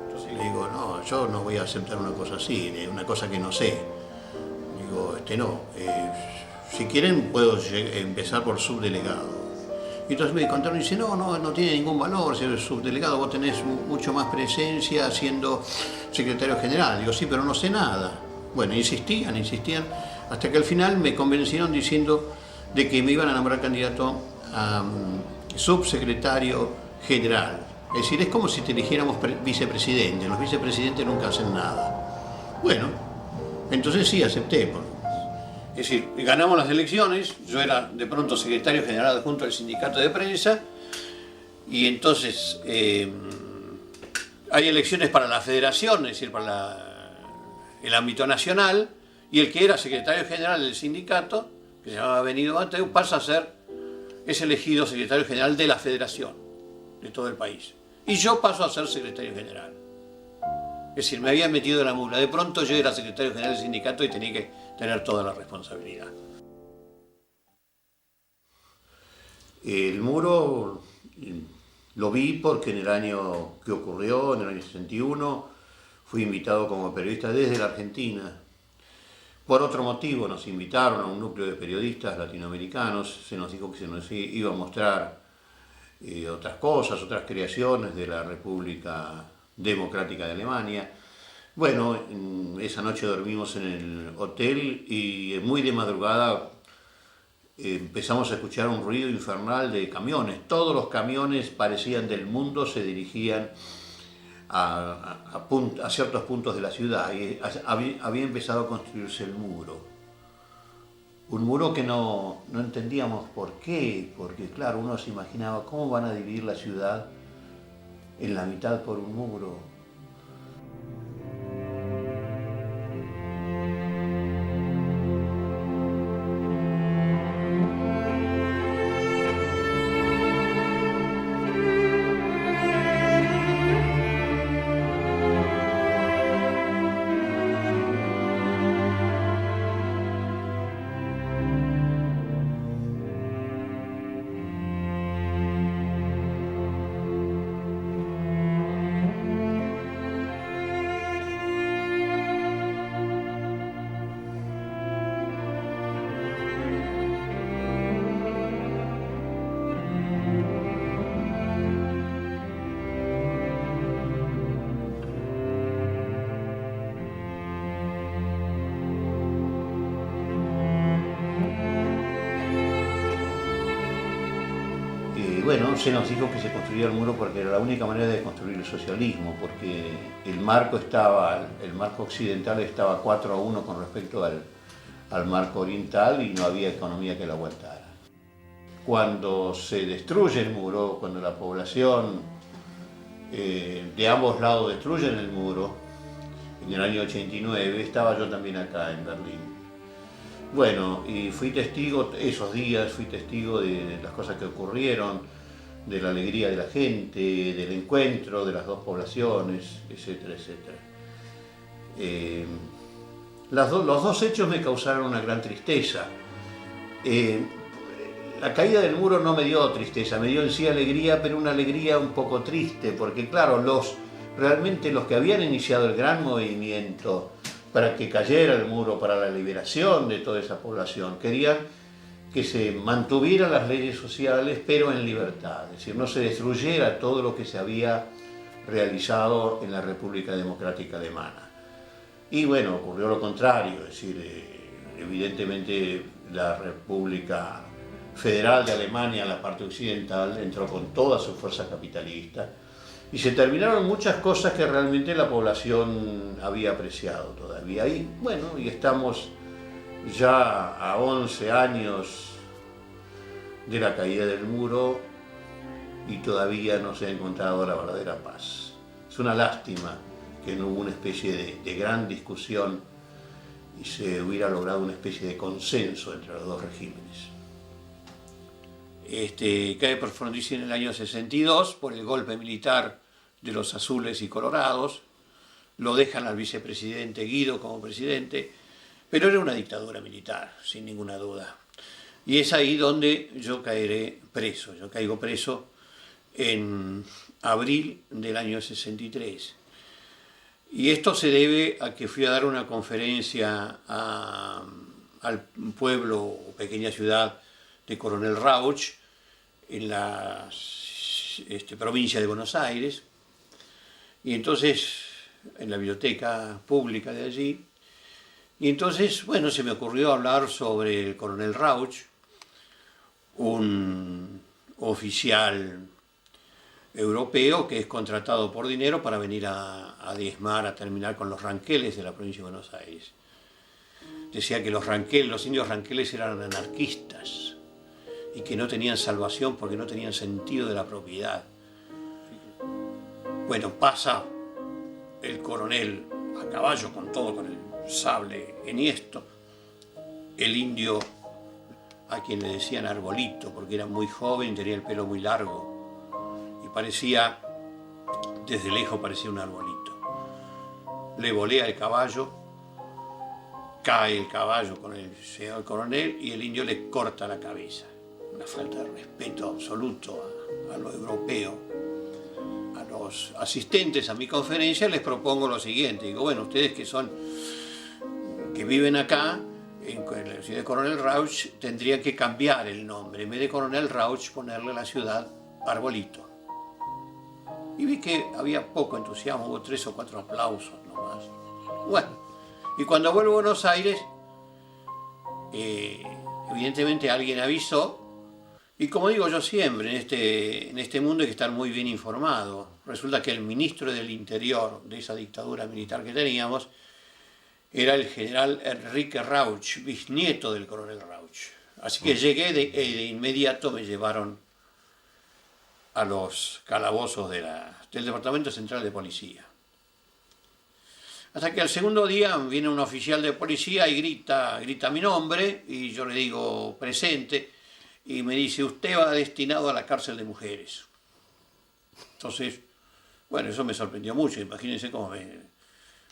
Entonces le digo, no, yo no voy a aceptar una cosa así, una cosa que no sé. Digo, no, si quieren puedo empezar por subdelegado. Y entonces me contaron y dice, no tiene ningún valor ser subdelegado, vos tenés mucho más presencia siendo secretario general. Digo, sí, pero no sé nada. Bueno, insistían, hasta que al final me convencieron diciendo de que me iban a nombrar candidato a subsecretario general. Es decir, es como si te eligiéramos vicepresidente, los vicepresidentes nunca hacen nada. Bueno, entonces sí, acepté. Es decir, ganamos las elecciones, yo era de pronto secretario general adjunto del sindicato de prensa, y entonces hay elecciones para la federación, es decir, para el ámbito nacional, y el que era secretario general del sindicato, que se llamaba Benito Mateu, es elegido secretario general de la federación, de todo el país. Y yo paso a ser secretario general. Es decir, me habían metido en la mula. De pronto yo era secretario general del sindicato y tenía que tener toda la responsabilidad. El muro lo vi porque en el año que ocurrió, en el año 61, fui invitado como periodista desde la Argentina. Por otro motivo nos invitaron a un núcleo de periodistas latinoamericanos, se nos dijo que se nos iba a mostrar otras cosas, otras creaciones de la República Democrática de Alemania. Bueno, esa noche dormimos en el hotel y muy de madrugada empezamos a escuchar un ruido infernal de camiones. Todos los camiones parecían del mundo, se dirigían a ciertos puntos de la ciudad y había empezado a construirse el muro. Un muro que no entendíamos por qué, porque claro, uno se imaginaba cómo van a dividir la ciudad en la mitad por un muro. Bueno, se nos dijo que se construía el muro porque era la única manera de construir el socialismo, porque el marco occidental estaba 4-1 con respecto al marco oriental y no había economía que lo aguantara. Cuando se destruye el muro, cuando la población de ambos lados destruyen el muro, en el año 89, estaba yo también acá en Berlín. Bueno, y fui testigo esos días, fui testigo de las cosas que ocurrieron, de la alegría de la gente, del encuentro de las dos poblaciones, etcétera, etcétera. Los dos hechos me causaron una gran tristeza. La caída del muro no me dio tristeza, me dio en sí alegría, pero una alegría un poco triste, porque claro, realmente los que habían iniciado el gran movimiento para que cayera el muro, para la liberación de toda esa población, querían que se mantuvieran las leyes sociales, pero en libertad, es decir, no se destruyera todo lo que se había realizado en la República Democrática Alemana. Y bueno, ocurrió lo contrario, es decir, evidentemente la República Federal de Alemania, la parte occidental, entró con toda su fuerza capitalista y se terminaron muchas cosas que realmente la población había apreciado todavía. Y bueno, y estamos ya a 11 años de la caída del muro y todavía no se ha encontrado la verdadera paz. Es una lástima que no hubo una especie de gran discusión y se hubiera logrado una especie de consenso entre los dos regímenes. Cae por Frondizi en el año 62 por el golpe militar de los azules y colorados, lo dejan al vicepresidente Guido como presidente, pero era una dictadura militar, sin ninguna duda. Y es ahí donde yo caeré preso. Yo caigo preso en abril del año 63. Y esto se debe a que fui a dar una conferencia al pueblo o pequeña ciudad de Coronel Rauch, en la provincia de Buenos Aires, y entonces en la biblioteca pública de allí. Y entonces, bueno, se me ocurrió hablar sobre el coronel Rauch, un oficial europeo que es contratado por dinero para venir a diezmar, a terminar con los ranqueles de la provincia de Buenos Aires. Decía que los indios ranqueles eran anarquistas y que no tenían salvación porque no tenían sentido de la propiedad. Bueno, pasa el coronel a caballo con todo, con el sable enhiesto, el indio a quien le decían Arbolito porque era muy joven, tenía el pelo muy largo y parecía, desde lejos parecía un arbolito. le volea el caballo, cae el caballo con el señor coronel y el indio le corta la cabeza. Una falta de respeto absoluto a lo europeo. A los asistentes a mi conferencia les propongo lo siguiente. Digo, bueno, ustedes que viven acá, en la ciudad de Coronel Rauch, tendrían que cambiar el nombre. En vez de Coronel Rauch, ponerle a la ciudad Arbolito. Y vi que había poco entusiasmo, hubo 3 o 4 aplausos nomás. Bueno, y cuando vuelvo a Buenos Aires, evidentemente alguien avisó, y como digo yo siempre, en este mundo hay que estar muy bien informado. Resulta que el ministro del Interior de esa dictadura militar que teníamos era el general Enrique Rauch, bisnieto del coronel Rauch. Así que llegué de inmediato, me llevaron a los calabozos del Departamento Central de Policía. Hasta que al segundo día viene un oficial de policía y grita mi nombre, y yo le digo presente, y me dice, usted va destinado a la cárcel de mujeres. Entonces, bueno, eso me sorprendió mucho. Imagínense cómo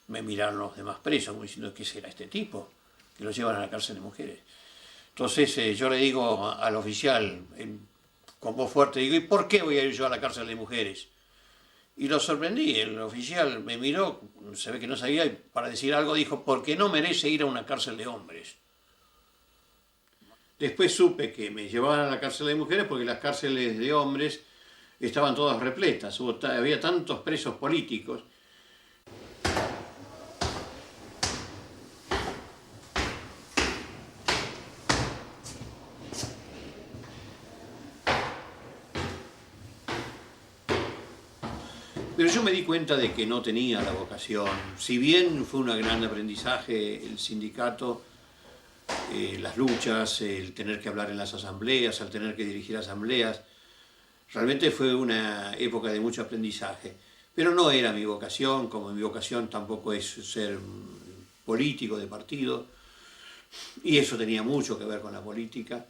me miraron los demás presos, como diciendo, ¿qué será este tipo? Que lo llevan a la cárcel de mujeres. Entonces yo le digo al oficial, con voz fuerte, digo, ¿y por qué voy a ir yo a la cárcel de mujeres? Y lo sorprendí, el oficial me miró, se ve que no sabía, y para decir algo dijo, porque no merece ir a una cárcel de hombres. Después supe que me llevaban a la cárcel de mujeres porque las cárceles de hombres estaban todas repletas, había tantos presos políticos. Pero yo me di cuenta de que no tenía la vocación. Si bien fue un gran aprendizaje el sindicato, las luchas, el tener que hablar en las asambleas, el tener que dirigir asambleas, realmente fue una época de mucho aprendizaje. Pero no era mi vocación, como mi vocación tampoco es ser político de partido, y eso tenía mucho que ver con la política.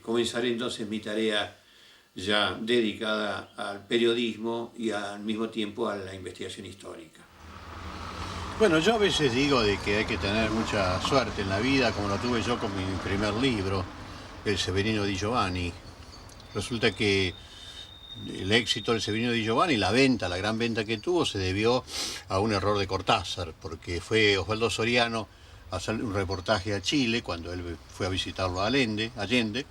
Comenzaré entonces mi tarea ya dedicada al periodismo y al mismo tiempo a la investigación histórica. Bueno, yo a veces digo de que hay que tener mucha suerte en la vida, como lo tuve yo con mi primer libro, El Severino di Giovanni. Resulta que el éxito del Severino di Giovanni, la gran venta que tuvo, se debió a un error de Cortázar, porque fue Osvaldo Soriano a hacer un reportaje a Chile cuando él fue a visitarlo a Allende.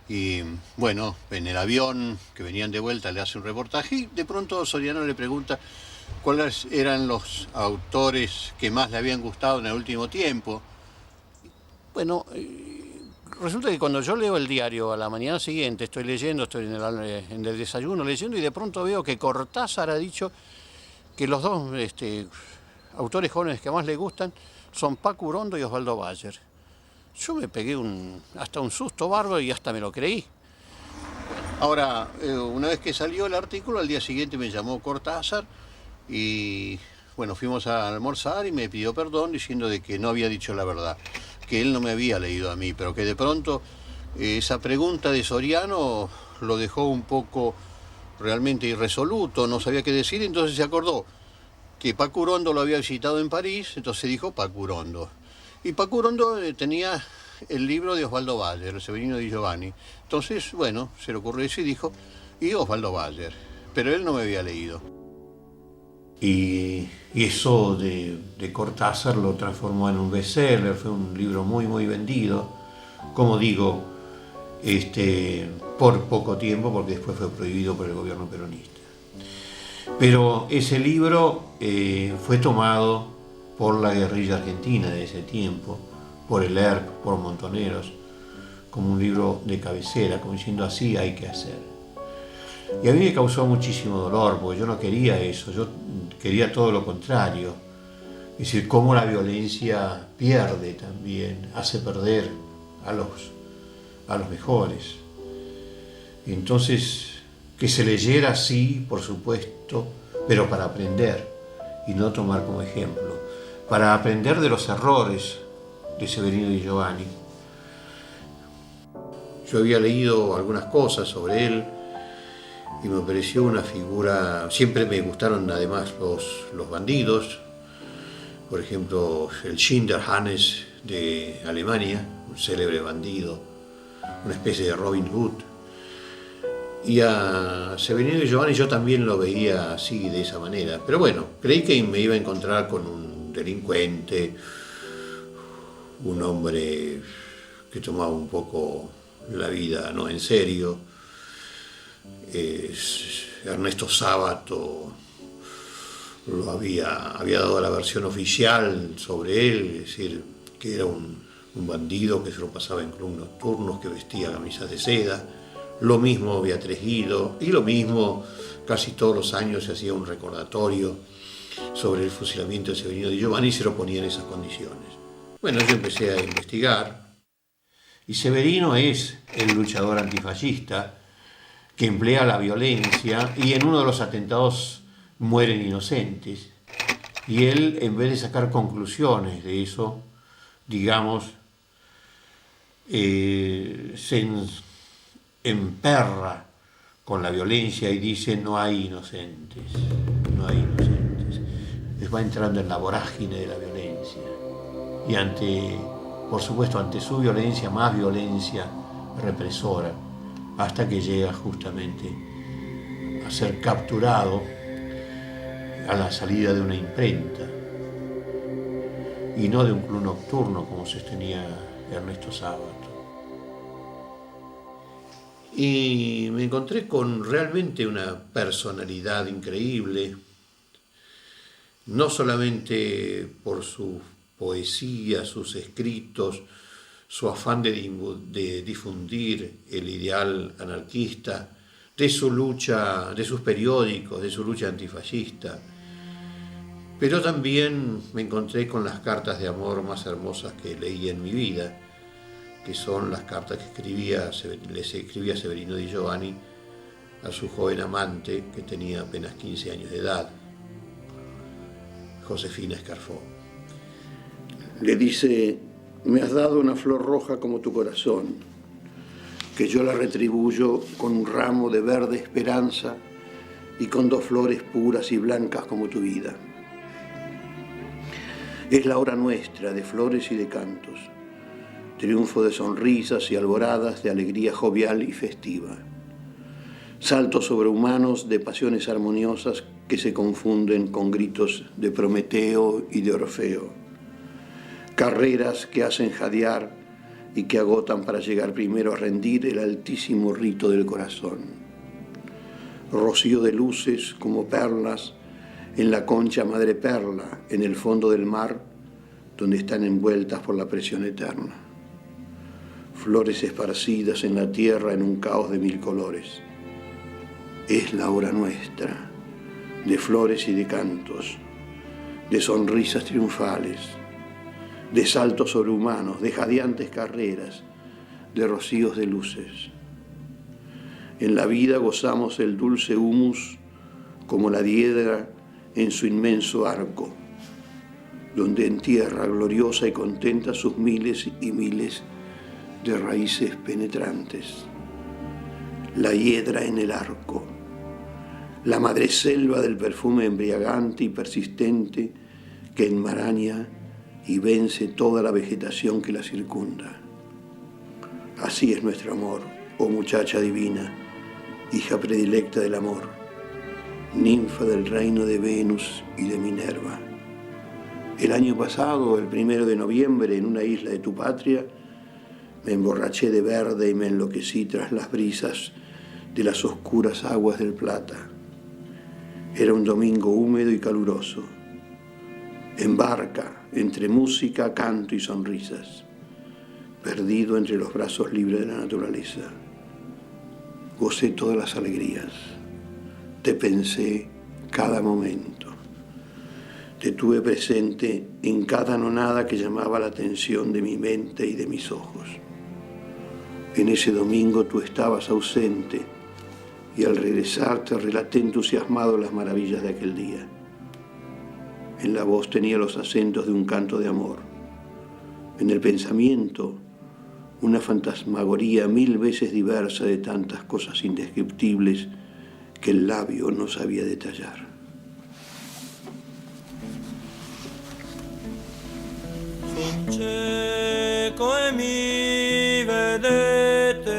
Y bueno, en el avión que venían de vuelta le hace un reportaje y de pronto Soriano le pregunta cuáles eran los autores que más le habían gustado en el último tiempo. Bueno, resulta que cuando yo leo el diario a la mañana siguiente, estoy leyendo, estoy en el desayuno leyendo y de pronto veo que Cortázar ha dicho que los dos autores jóvenes que más le gustan son Paco Urondo y Osvaldo Bayer. Yo me pegué hasta un susto bárbaro y hasta me lo creí. Ahora, una vez que salió el artículo, al día siguiente me llamó Cortázar y bueno, fuimos a almorzar y me pidió perdón diciendo de que no había dicho la verdad, que él no me había leído a mí, pero que de pronto esa pregunta de Soriano lo dejó un poco realmente irresoluto, no sabía qué decir, entonces se acordó que Paco Urondo lo había visitado en París, entonces dijo Paco Urondo. Y Paco Urondo tenía el libro de Osvaldo Bayer, El Severino di Giovanni. Entonces, bueno, se le ocurrió eso y dijo, y Osvaldo Bayer, pero él no me había leído. Y eso de Cortázar lo transformó en un bestseller, fue un libro muy, muy vendido. Como digo, por poco tiempo, porque después fue prohibido por el gobierno peronista. Pero ese libro fue tomado por la guerrilla argentina de ese tiempo, por el ERP, por Montoneros, como un libro de cabecera, como diciendo así hay que hacer. Y a mí me causó muchísimo dolor, porque yo no quería eso, yo quería todo lo contrario. Es decir, cómo la violencia pierde también, hace perder a los mejores. Entonces, que se leyera así, por supuesto, pero para aprender y no tomar como ejemplo. Para aprender de los errores de Severino di Giovanni. Yo había leído algunas cosas sobre él, y me pareció una figura. Siempre me gustaron además los bandidos, por ejemplo el Schinderhannes de Alemania, un célebre bandido, una especie de Robin Hood. Y a Severino Di Giovanni yo también lo veía así, de esa manera. Pero bueno, creí que me iba a encontrar con un delincuente, un hombre que tomaba un poco la vida no en serio. Ernesto Sábato lo había dado la versión oficial sobre él, es decir, que era un bandido que se lo pasaba en clubes nocturnos, que vestía camisas de seda. Lo mismo Beatriz Guido, y lo mismo casi todos los años se hacía un recordatorio sobre el fusilamiento de Severino Di Giovanni y se lo ponía en esas condiciones. Bueno, yo empecé a investigar y Severino es el luchador antifascista que emplea la violencia, y en uno de los atentados mueren inocentes, y él, en vez de sacar conclusiones de eso, digamos, se emperra con la violencia y dice: no hay inocentes, no hay inocentes. Les va entrando en la vorágine de la violencia, y por supuesto, ante su violencia, más violencia represora, hasta que llega justamente a ser capturado a la salida de una imprenta, y no de un club nocturno como sostenía Ernesto Sábato. Y me encontré con realmente una personalidad increíble, no solamente por su poesía, sus escritos, su afán de difundir el ideal anarquista, de su lucha, de sus periódicos, de su lucha antifascista, pero también me encontré con las cartas de amor más hermosas que leí en mi vida, que son las cartas que les escribía Severino Di Giovanni a su joven amante, que tenía apenas 15 años de edad, Josefina Scarfó. Le dice: me has dado una flor roja como tu corazón, que yo la retribuyo con un ramo de verde esperanza y con 2 flores puras y blancas como tu vida. Es la hora nuestra de flores y de cantos, triunfo de sonrisas y alboradas de alegría jovial y festiva, saltos sobrehumanos de pasiones armoniosas que se confunden con gritos de Prometeo y de Orfeo, carreras que hacen jadear y que agotan para llegar primero a rendir el altísimo rito del corazón, rocío de luces como perlas en la concha madreperla en el fondo del mar, donde están envueltas por la presión eterna, flores esparcidas en la tierra en un caos de 1000 colores. Es la hora nuestra, de flores y de cantos, de sonrisas triunfales, de saltos sobrehumanos, de jadeantes carreras, de rocíos de luces. En la vida gozamos el dulce humus como la hiedra en su inmenso arco, donde entierra gloriosa y contenta sus miles y miles de raíces penetrantes. La hiedra en el arco, la madreselva del perfume embriagante y persistente que enmaraña y vence toda la vegetación que la circunda. Así es nuestro amor, oh muchacha divina, hija predilecta del amor, ninfa del reino de Venus y de Minerva. El año pasado, el 1 de noviembre, en una isla de tu patria, me emborraché de verde y me enloquecí tras las brisas de las oscuras aguas del Plata. Era un domingo húmedo y caluroso. En barca, entre música, canto y sonrisas, perdido entre los brazos libres de la naturaleza. Gocé todas las alegrías. Te pensé cada momento. Te tuve presente en cada nonada que llamaba la atención de mi mente y de mis ojos. En ese domingo tú estabas ausente y al regresar te relaté entusiasmado las maravillas de aquel día. En la voz tenía los acentos de un canto de amor. En el pensamiento, una fantasmagoría 1000 veces diversa de tantas cosas indescriptibles que el labio no sabía detallar. Un cieco e mi vedete,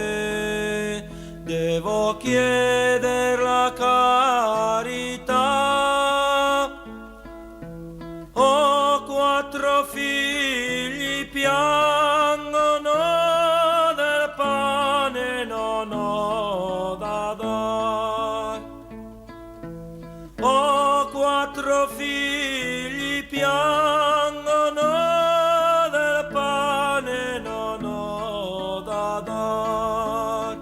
devo chieder la carità. Ho 4 figli, piangono del pane, non ho da dar. Ho 4 figli, piangono del pane, non ho da dar.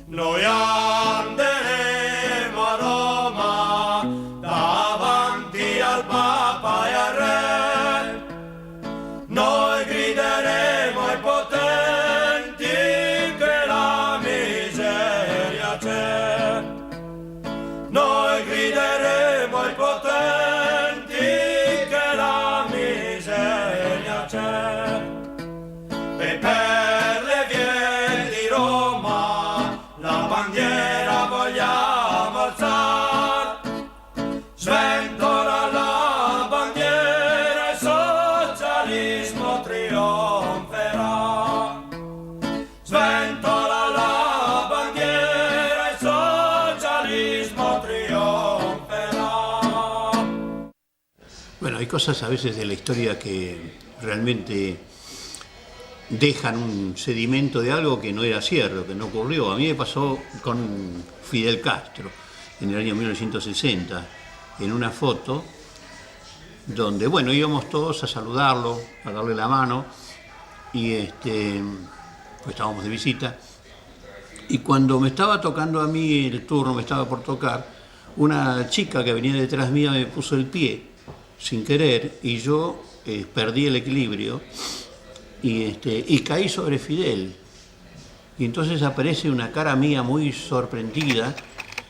Noi anderemo a Roma davanti al Papa e al Re. Noi grideremo ai potenti che la miseria c'è. Noi grideremo ai potenti che la miseria c'è. E per le vie di Roma la bandiera vogliamo alzar. Sventola la bandiera, il socialismo trionferà. Sventola la bandiera, il socialismo trionferà. Bueno, hay cosas a veces de la historia que realmente dejan un sedimento de algo que no era cierto, que no ocurrió. A mí me pasó con Fidel Castro en el año 1960, en una foto donde, bueno, íbamos todos a saludarlo, a darle la mano, y pues estábamos de visita, y cuando me estaba tocando a mí el turno, me estaba por tocar, una chica que venía detrás mía me puso el pie sin querer, y yo perdí el equilibrio y caí sobre Fidel. Y entonces aparece una cara mía muy sorprendida,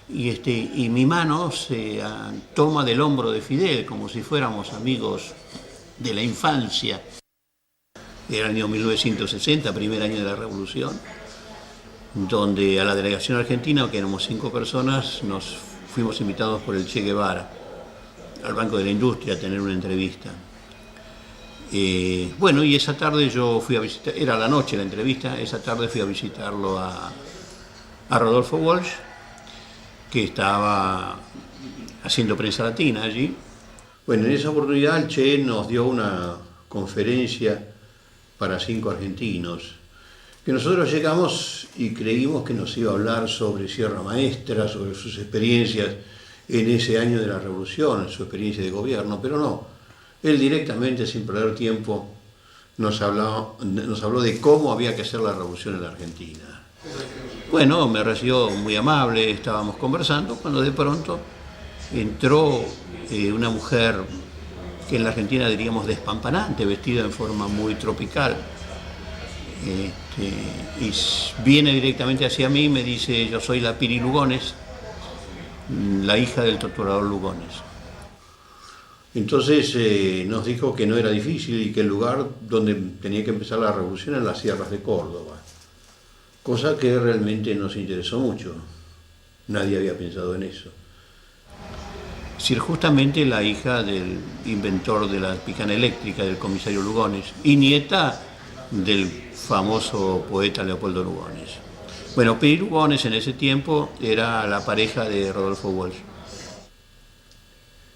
y mi mano se toma del hombro de Fidel como si fuéramos amigos de la infancia. Era el año 1960, primer año de la Revolución, donde a la delegación argentina, que éramos 5 personas, nos fuimos invitados por el Che Guevara al Banco de la Industria a tener una entrevista. Bueno, y esa tarde yo fui a visitar, era la noche la entrevista, esa tarde fui a visitarlo a Rodolfo Walsh, que estaba haciendo prensa latina allí. Bueno, en esa oportunidad el Che nos dio una conferencia para 5 argentinos, que nosotros llegamos y creímos que nos iba a hablar sobre Sierra Maestra, sobre sus experiencias en ese año de la Revolución, su experiencia de gobierno, pero no. Él directamente, sin perder tiempo, nos habló de cómo había que hacer la revolución en la Argentina. Bueno, me recibió muy amable, estábamos conversando, cuando de pronto entró una mujer que en la Argentina diríamos despampanante, vestida en forma muy tropical, y viene directamente hacia mí y me dice: yo soy la Piri Lugones, la hija del torturador Lugones. Entonces nos dijo que no era difícil y que el lugar donde tenía que empezar la revolución eran las sierras de Córdoba, cosa que realmente nos interesó mucho. Nadie había pensado en eso. Es decir, justamente la hija del inventor de la picana eléctrica, del comisario Lugones, y nieta del famoso poeta Leopoldo Lugones. Bueno, Piri Lugones en ese tiempo era la pareja de Rodolfo Walsh.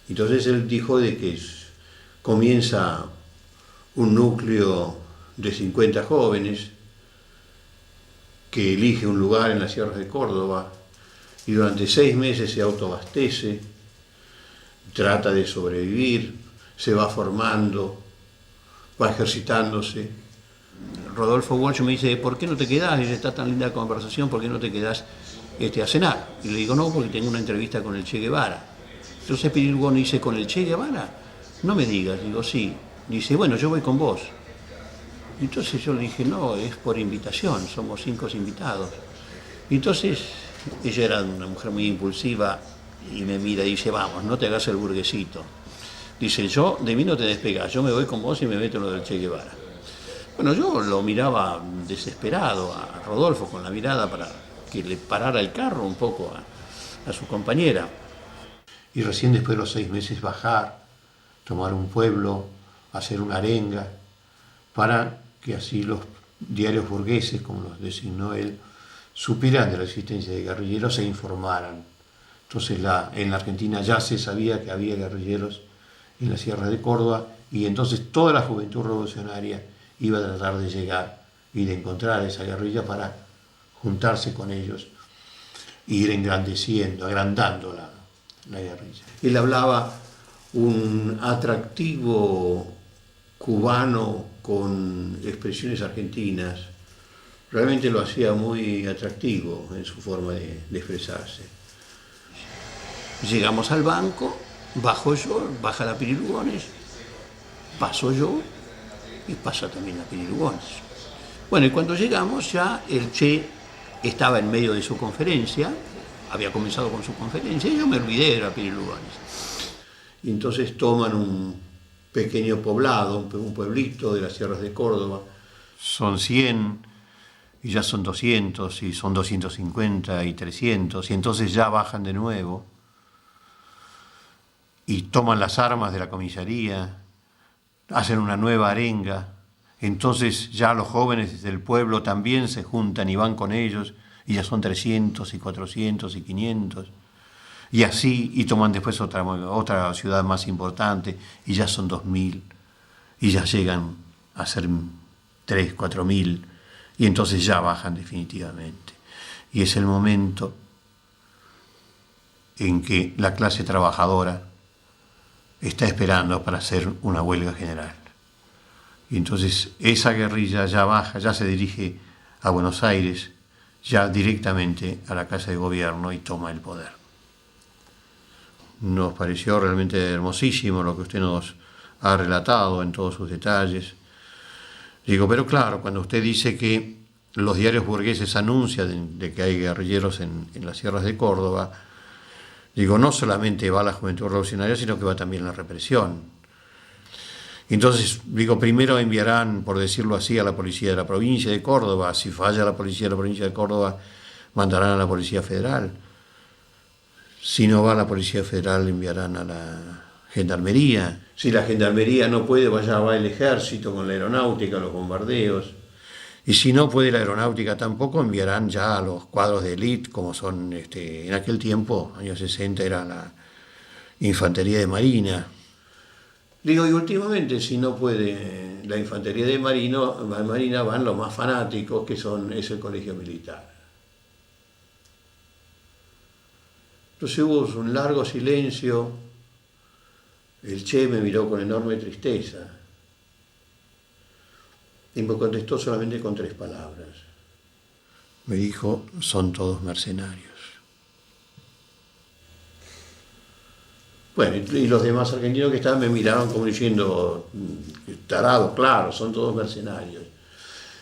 Entonces él dijo de que comienza un núcleo de 50 jóvenes que elige un lugar en las sierras de Córdoba y durante 6 meses se autoabastece, trata de sobrevivir, se va formando, va ejercitándose. Rodolfo Walsh me dice: ¿por qué no te quedás? Dice: está tan linda conversación, ¿por qué no te quedás a cenar? Y le digo: no, porque tengo una entrevista con el Che Guevara. Entonces Piri Lugones dice: ¿con el Che Guevara? No me digas. Digo: sí. Dice: bueno, yo voy con vos. Entonces yo le dije: no, es por invitación, somos 5 invitados. Entonces ella era una mujer muy impulsiva y me mira y dice: vamos, no te hagas el burguesito. Dice: yo de mí no te despegas, yo me voy con vos y me meto en lo del Che Guevara. Bueno, yo lo miraba desesperado a Rodolfo con la mirada para que le parara el carro un poco a su compañera. Y recién después de los 6 meses bajar, tomar un pueblo, hacer una arenga, para que así los diarios burgueses, como los designó él, supieran de la existencia de guerrilleros e informaran. Entonces en la Argentina ya se sabía que había guerrilleros en las sierras de Córdoba, y entonces toda la juventud revolucionaria iba a tratar de llegar y de encontrar esa guerrilla para juntarse con ellos e ir agrandando la guerrilla. Él hablaba un atractivo cubano con expresiones argentinas. Realmente lo hacía muy atractivo en su forma de expresarse. Llegamos al banco, bajo yo, baja la Piri Lugones, paso yo y pasa también la Piri Lugones. Bueno, y cuando llegamos ya el Che estaba en medio de su conferencia, había comenzado con su conferencia, y yo me olvidé de la Piri Lugones. Y entonces toman un pequeño poblado, un pueblito de las sierras de Córdoba. Son 100, y ya son 200, y son 250 y 300, y entonces ya bajan de nuevo, y toman las armas de la comisaría, hacen una nueva arenga. Entonces ya los jóvenes del pueblo también se juntan y van con ellos, y ya son 300 y 400 y 500, y así, y toman después otra ciudad más importante, y ya son 2000, y ya llegan a ser 3.000, 4.000, y entonces ya bajan definitivamente. Y es el momento en que la clase trabajadora está esperando para hacer una huelga general. Y entonces esa guerrilla ya baja, ya se dirige a Buenos Aires, ya directamente a la Casa de Gobierno, y toma el poder. Nos pareció realmente hermosísimo lo que usted nos ha relatado en todos sus detalles. Digo, pero claro, cuando usted dice que los diarios burgueses anuncian de que hay guerrilleros en las sierras de Córdoba, digo, no solamente va la juventud revolucionaria, sino que va también la represión. Entonces, digo, primero enviarán, por decirlo así, a la policía de la provincia de Córdoba. Si falla la policía de la provincia de Córdoba, mandarán a la Policía Federal. Si no va la Policía Federal, enviarán a la Gendarmería. Si la Gendarmería no puede, va el Ejército con la Aeronáutica, los bombardeos. Y si no puede la Aeronáutica tampoco, enviarán ya a los cuadros de élite, como son, en aquel tiempo, años 60, era la Infantería de Marina. Digo, y últimamente, si no puede la Infantería de Marina, van los más fanáticos, que es el Colegio Militar. Entonces hubo un largo silencio. El Che me miró con enorme tristeza y me contestó solamente con 3 palabras. Me dijo, son todos mercenarios. Bueno, y los demás argentinos que estaban me miraron como diciendo, tarado, claro, son todos mercenarios.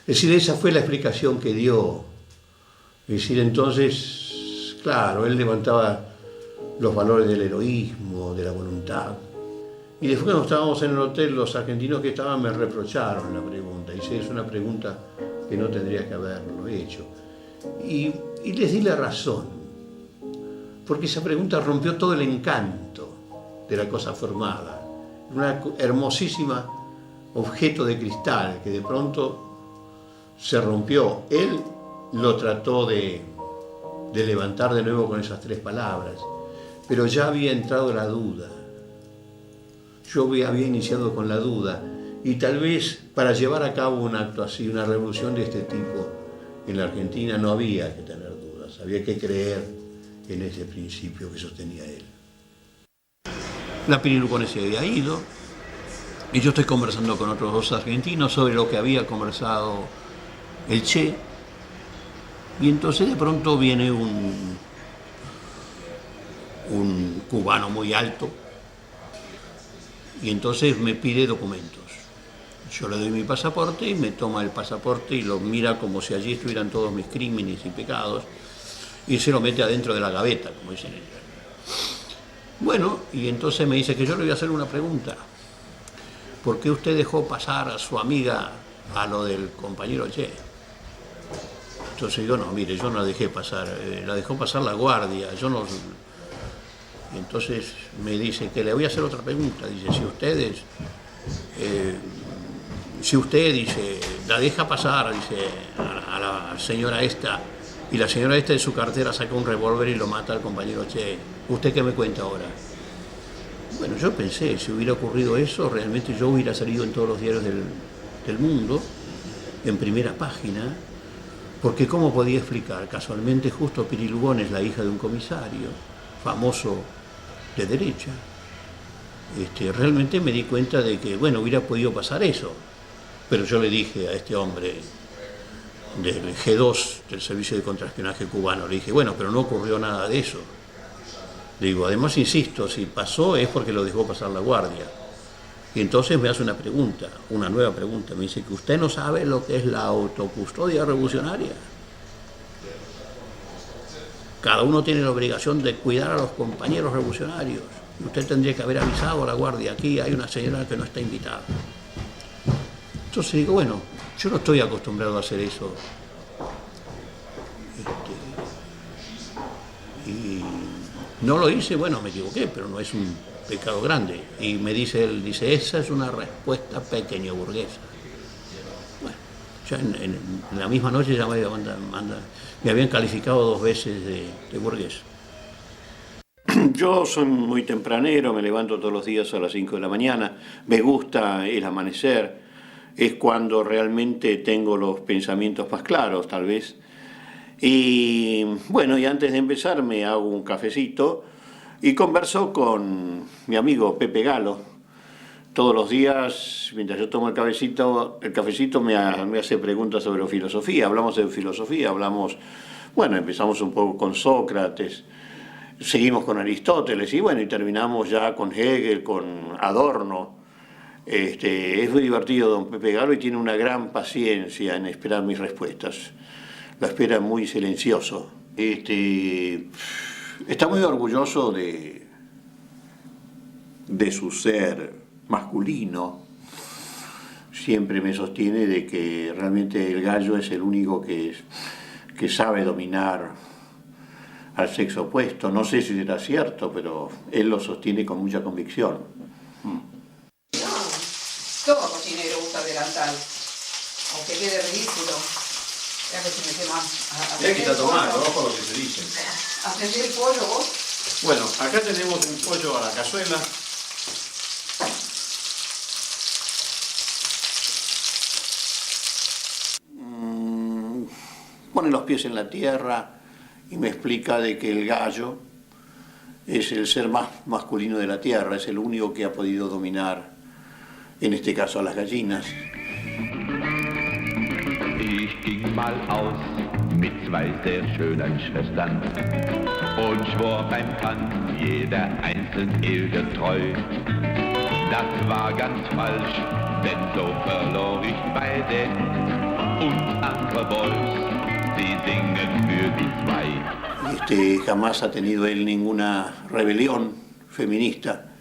Es decir, esa fue la explicación que dio. Es decir, entonces, claro, él levantaba los valores del heroísmo, de la voluntad. Y después cuando estábamos en el hotel, los argentinos que estaban me reprocharon la pregunta. Y sí, es una pregunta que no tendría que haberlo hecho. Y les di la razón, porque esa pregunta rompió todo el encanto de la cosa formada. Una hermosísima objeto de cristal que de pronto se rompió. Él lo trató de levantar de nuevo con esas 3 palabras, pero ya había entrado la duda. Yo había iniciado con la duda, y tal vez para llevar a cabo un acto así, una revolución de este tipo en la Argentina, no había que tener dudas, había que creer en ese principio que sostenía él. La Piri Lugones se había ido, y yo estoy conversando con otros 2 argentinos sobre lo que había conversado el Che, y entonces de pronto viene un cubano muy alto, y entonces me pide documentos. Yo le doy mi pasaporte, y me toma el pasaporte y lo mira como si allí estuvieran todos mis crímenes y pecados, y se lo mete adentro de la gaveta, como dicen ellos. Bueno, y entonces me dice que yo le voy a hacer una pregunta. ¿Por qué usted dejó pasar a su amiga a lo del compañero Che? Entonces digo, no, mire, yo no la dejé pasar, la dejó pasar la guardia, yo no... Entonces me dice que le voy a hacer otra pregunta, dice, si usted dice, la deja pasar, dice, a la señora esta, y la señora esta de su cartera saca un revólver y lo mata al compañero Che, ¿usted qué me cuenta ahora? Bueno, yo pensé, si hubiera ocurrido eso, realmente yo hubiera salido en todos los diarios del mundo, en primera página, porque ¿cómo podía explicar? Casualmente justo Piri Lugón es la hija de un comisario, famoso de derecha. Realmente me di cuenta de que, bueno, hubiera podido pasar eso, pero yo le dije a este hombre del G2, del Servicio de Contraespionaje Cubano, le dije, bueno, pero no ocurrió nada de eso. Le digo, además, insisto, si pasó es porque lo dejó pasar la guardia. Y entonces me hace una pregunta, una nueva pregunta, me dice que usted no sabe lo que es la autocustodia revolucionaria. Cada uno tiene la obligación de cuidar a los compañeros revolucionarios. Y usted tendría que haber avisado a la guardia, aquí hay una señora que no está invitada. Entonces digo, bueno, yo no estoy acostumbrado a hacer eso. Y no lo hice, bueno, me equivoqué, pero no es un pecado grande. Y me dice él, dice, esa es una respuesta pequeño burguesa. Bueno, ya en la misma noche ya me habían calificado 2 veces de burgués. Yo soy muy tempranero, me levanto todos los días a las 5 de la mañana, me gusta el amanecer, es cuando realmente tengo los pensamientos más claros, tal vez. Y bueno, y antes de empezar me hago un cafecito y converso con mi amigo Pepe Galo. Todos los días, mientras yo tomo el cafecito me hace preguntas sobre filosofía, hablamos de filosofía, bueno, empezamos un poco con Sócrates, seguimos con Aristóteles y bueno, y terminamos ya con Hegel, con Adorno. Es muy divertido don Pepe Galo y tiene una gran paciencia en esperar mis respuestas. La espera muy silencioso. Está muy orgulloso de su ser masculino. Siempre me sostiene de que realmente el gallo es el único que sabe dominar al sexo opuesto. No sé si será cierto, pero él lo sostiene con mucha convicción. Todo cocinero usa delantal, aunque quede ridículo. Ya que se mete más. Hay que está tomando, ojo lo que se dice. ¿Aprendí el pollo vos? Bueno, acá tenemos un pollo a la cazuela. Pone los pies en la tierra y me explica de que el gallo es el ser más masculino de la tierra, es el único que ha podido dominar, en este caso, a las gallinas. Ich ging mal aus mit 2 sehr schönen Schwestern und schwor beim Tanz jeder einzeln ihr treu. Das war ganz falsch, denn so verlor ich beide und andere Boys, sie singen für die 2. Jamás ha tenido él ninguna rebelión feminista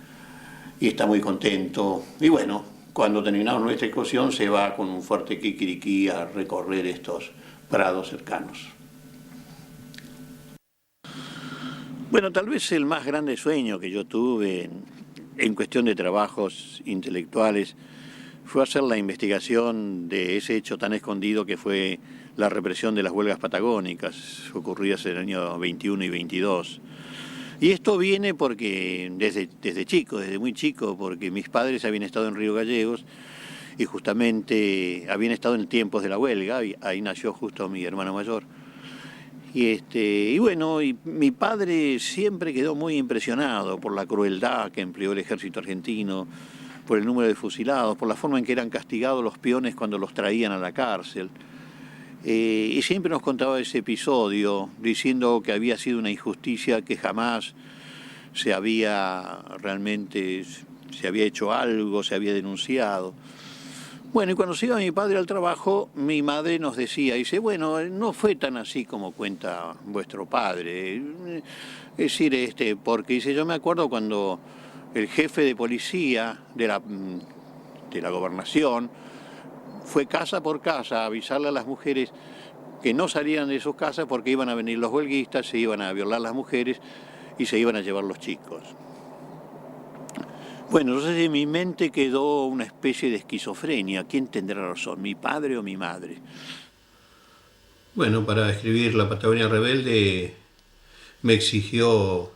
y está muy contento. Y bueno, cuando terminamos nuestra excursión se va con un fuerte kikiriki a recorrer estos prados cercanos. Bueno, tal vez el más grande sueño que yo tuve en cuestión de trabajos intelectuales fue hacer la investigación de ese hecho tan escondido que fue la represión de las huelgas patagónicas ocurridas en el año 21 y 22. Y esto viene porque desde chico, desde muy chico, porque mis padres habían estado en Río Gallegos y justamente habían estado en tiempos de la huelga, y ahí nació justo mi hermano mayor. Y bueno, y mi padre siempre quedó muy impresionado por la crueldad que empleó el ejército argentino, por el número de fusilados, por la forma en que eran castigados los peones cuando los traían a la cárcel. Y siempre nos contaba ese episodio, diciendo que había sido una injusticia, que jamás se había hecho algo, se había denunciado. Bueno, y cuando se iba mi padre al trabajo, mi madre nos decía, dice, bueno, no fue tan así como cuenta vuestro padre. Es decir, porque dice, yo me acuerdo cuando el jefe de policía de la gobernación fue casa por casa a avisarle a las mujeres que no salían de sus casas porque iban a venir los huelguistas, se iban a violar las mujeres y se iban a llevar los chicos. Bueno, entonces en mi mente quedó una especie de esquizofrenia. ¿Quién tendrá razón, mi padre o mi madre? Bueno, para escribir La Patagonia Rebelde me exigió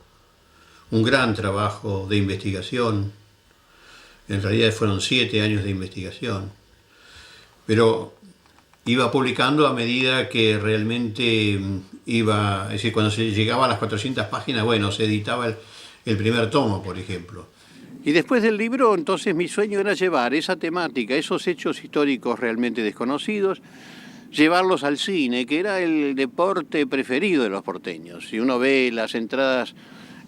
un gran trabajo de investigación. En realidad fueron 7 años de investigación. Pero iba publicando a medida que realmente iba, es decir, cuando se llegaba a las 400 páginas, bueno, se editaba el primer tomo, por ejemplo. Y después del libro, entonces mi sueño era llevar esa temática, esos hechos históricos realmente desconocidos, llevarlos al cine, que era el deporte preferido de los porteños. Si uno ve las entradas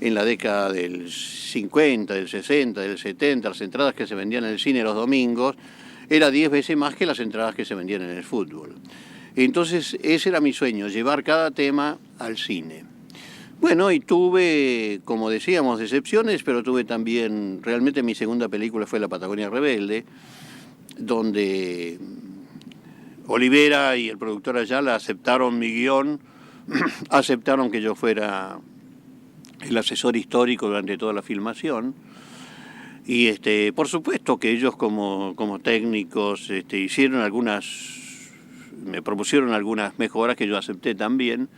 en la década del 50, del 60, del 70, las entradas que se vendían en el cine los domingos, era 10 veces más que las entradas que se vendían en el fútbol. Entonces ese era mi sueño, llevar cada tema al cine. Bueno, y tuve, como decíamos, decepciones, pero tuve también, realmente mi segunda película fue La Patagonia Rebelde, donde Olivera y el productor Ayala aceptaron mi guión, aceptaron que yo fuera el asesor histórico durante toda la filmación, y por supuesto que ellos como técnicos hicieron me propusieron algunas mejoras que yo acepté también.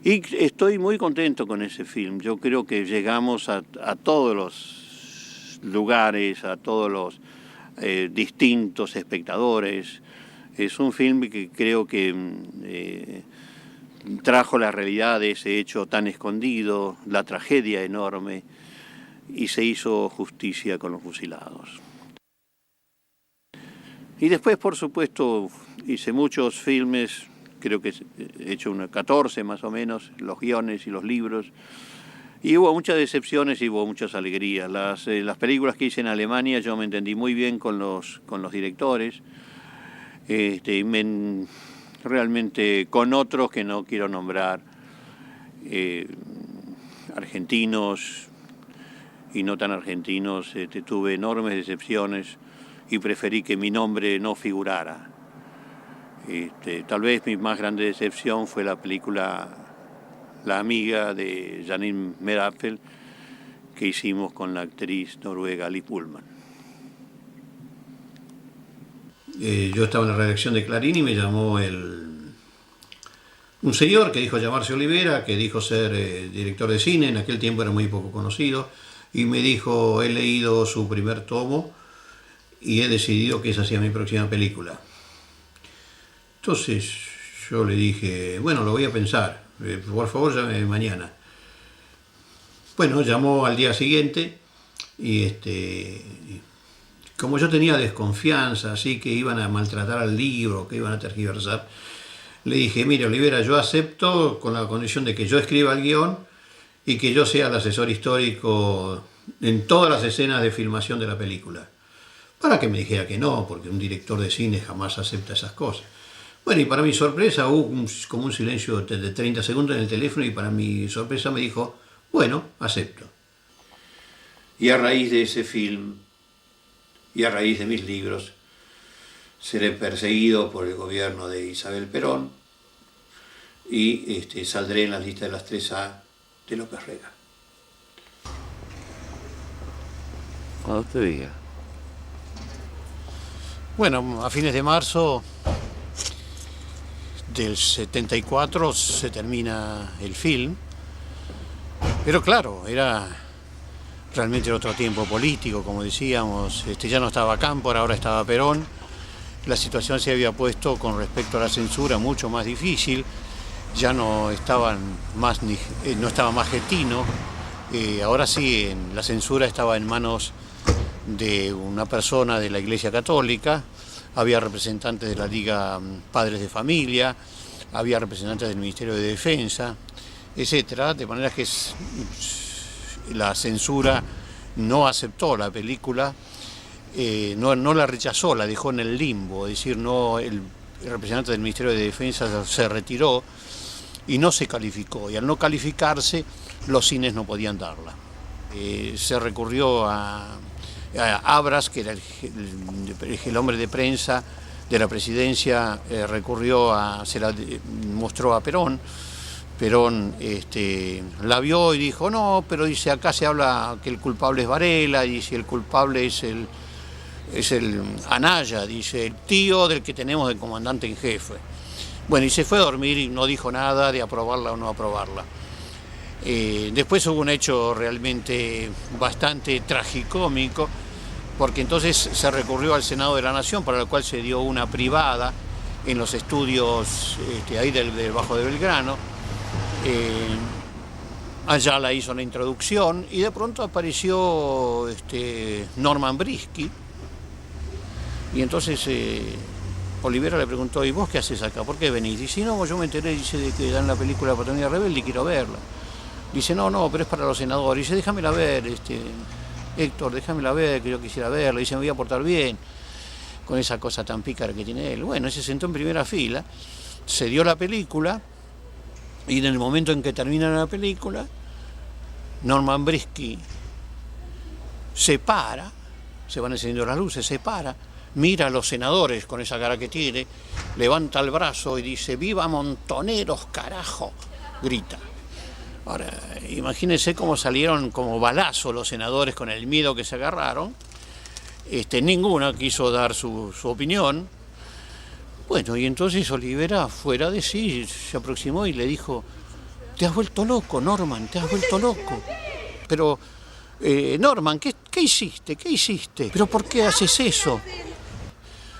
Y estoy muy contento con ese film. Yo creo que llegamos a todos los lugares, a todos los distintos espectadores. Es un film que creo que trajo la realidad de ese hecho tan escondido, la tragedia enorme, y se hizo justicia con los fusilados. Y después, por supuesto, hice muchos filmes. Creo que he hecho unos 14 más o menos, los guiones y los libros. Y hubo muchas decepciones y hubo muchas alegrías. Las películas que hice en Alemania yo me entendí muy bien con los directores. Realmente con otros que no quiero nombrar, argentinos y no tan argentinos, tuve enormes decepciones y preferí que mi nombre no figurara. Tal vez mi más grande decepción fue la película La amiga de Janine Medapfel, que hicimos con la actriz noruega Liv Ullmann. Yo estaba en la redacción de Clarín y me llamó un señor que dijo llamarse Olivera, que dijo ser director de cine, en aquel tiempo era muy poco conocido, y me dijo, he leído su primer tomo y he decidido que esa sea mi próxima película. Entonces yo le dije, bueno, lo voy a pensar, por favor llame mañana. Bueno, llamó al día siguiente y como yo tenía desconfianza, así que iban a maltratar al libro, que iban a tergiversar, le dije, mire Olivera, yo acepto con la condición de que yo escriba el guión y que yo sea el asesor histórico en todas las escenas de filmación de la película. Para que me dijera que no, porque un director de cine jamás acepta esas cosas. Bueno, y para mi sorpresa hubo como un silencio de 30 segundos en el teléfono y para mi sorpresa me dijo, bueno, acepto. Y a raíz de ese film y a raíz de mis libros, seré perseguido por el gobierno de Isabel Perón y saldré en la lista de las 3A de López Rega. Cuando usted diga. Bueno, a fines de marzo del 74 se termina el film, pero claro, era realmente otro tiempo político, como decíamos, ya no estaba Cámpora, ahora estaba Perón, la situación se había puesto con respecto a la censura mucho más difícil, ya no estaba más Getino, ahora sí la censura estaba en manos de una persona de la Iglesia Católica, había representantes de la Liga Padres de Familia, había representantes del Ministerio de Defensa, etcétera, de manera que la censura no aceptó la película, no la rechazó, la dejó en el limbo, es decir, el representante del Ministerio de Defensa se retiró y no se calificó, y al no calificarse los cines no podían darla. Se recurrió a Abras, que era el hombre de prensa de la presidencia se la mostró a Perón. Perón la vio y dijo, no, pero dice, acá se habla que el culpable es Varela, y si el culpable es el Anaya, dice, el tío del que tenemos de comandante en jefe. Bueno, y se fue a dormir y no dijo nada de aprobarla o no aprobarla. Después hubo un hecho realmente bastante tragicómico, porque entonces se recurrió al Senado de la Nación, para lo cual se dio una privada en los estudios ahí del Bajo de Belgrano. Ayala hizo la introducción y de pronto apareció Norman Brisky, y entonces Olivera le preguntó, ¿y vos qué haces acá? ¿Por qué venís? Dice, no, yo me enteré, dice, de que dan la película Patagonia Rebelde y quiero verla. Dice, no, pero es para los senadores. Dice, déjamela ver, Héctor, déjamela ver, que yo quisiera verla. Dice, me voy a portar bien, con esa cosa tan pícara que tiene él. Bueno, se sentó en primera fila, se dio la película, y en el momento en que termina la película, Norman Brisky se para, se van encendiendo las luces, se para, mira a los senadores con esa cara que tiene, levanta el brazo y dice, ¡viva Montoneros, carajo!, grita. Ahora, imagínense cómo salieron como balazo los senadores con el miedo que se agarraron. Ninguno quiso dar su opinión. Bueno, y entonces Olivera, fuera de sí, se aproximó y le dijo, te has vuelto loco, Norman, te has vuelto loco. Pero, Norman, ¿qué hiciste? ¿Qué hiciste? ¿Pero por qué haces eso?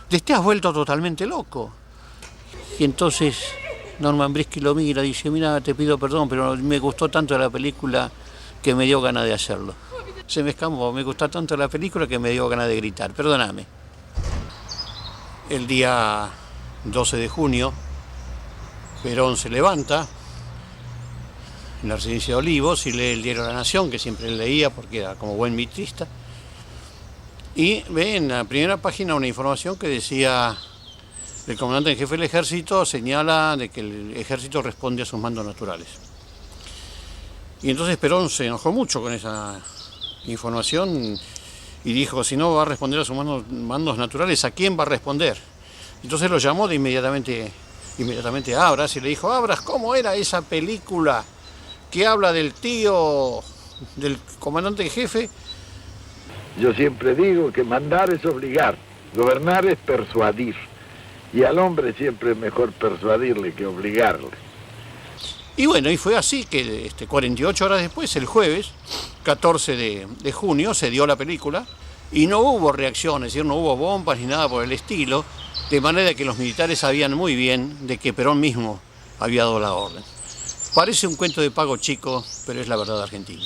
Te has vuelto totalmente loco. Y entonces Norman Brisky lo mira y dice, mira, te pido perdón, pero me gustó tanto la película que me dio ganas de hacerlo. Se me escapó, me gustó tanto la película que me dio ganas de gritar, perdóname. El día 12 de junio, Perón se levanta en la residencia de Olivos y lee el diario La Nación, que siempre leía porque era como buen mitrista, y ve en la primera página una información que decía, el comandante en jefe del ejército señala de que el ejército responde a sus mandos naturales. Y entonces Perón se enojó mucho con esa información y dijo, si no va a responder a sus mandos naturales, ¿a quién va a responder? Entonces lo llamó de inmediatamente a Abras y le dijo, Abras, ¿cómo era esa película que habla del tío del comandante en jefe? Yo siempre digo que mandar es obligar, gobernar es persuadir, y al hombre siempre es mejor persuadirle que obligarle. Y bueno, y fue así que 48 horas después, el jueves 14 de junio, se dio la película y no hubo reacción, es decir, no hubo bombas ni nada por el estilo, de manera que los militares sabían muy bien de que Perón mismo había dado la orden. Parece un cuento de pago chico, pero es la verdad argentina.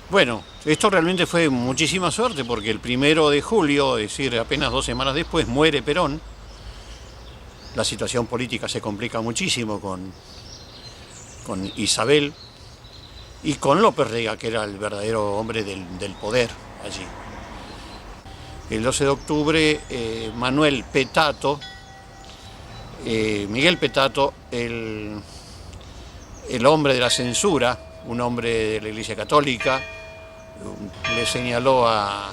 Bueno, esto realmente fue muchísima suerte porque el 1 de julio, es decir, apenas 2 semanas después, muere Perón. La situación política se complica muchísimo con Isabel y con López Rega, que era el verdadero hombre del poder allí. El 12 de octubre, Miguel Petato, el hombre de la censura, un hombre de la Iglesia Católica, le señaló a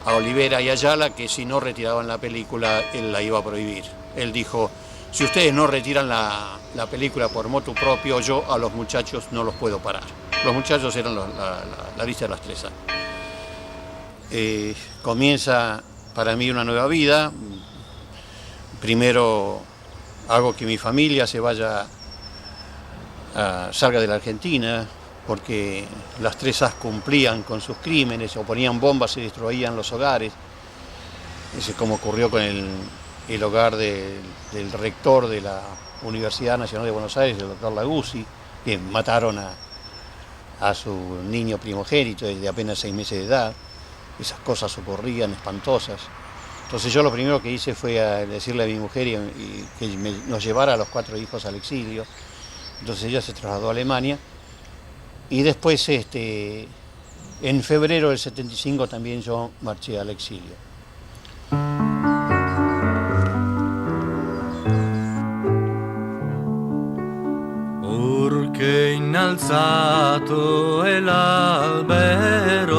Olivera y Ayala que si no retiraban la película, él la iba a prohibir. Él dijo, si ustedes no retiran la película por motu propio, yo a los muchachos no los puedo parar. Los muchachos eran la lista de las 3A. Comienza para mí una nueva vida. Primero hago que mi familia salga de la Argentina, porque las 3A cumplían con sus crímenes, o ponían bombas y destruían los hogares. Ese como ocurrió con el hogar del rector de la Universidad Nacional de Buenos Aires, el doctor Laguzzi, que mataron a su niño primogénito de apenas 6 meses de edad. Esas cosas ocurrían espantosas. Entonces yo lo primero que hice fue decirle a mi mujer y que nos llevara a los 4 hijos al exilio. Entonces ella se trasladó a Alemania y después en febrero del 75 también yo marché al exilio. Perché innalzato è l'albero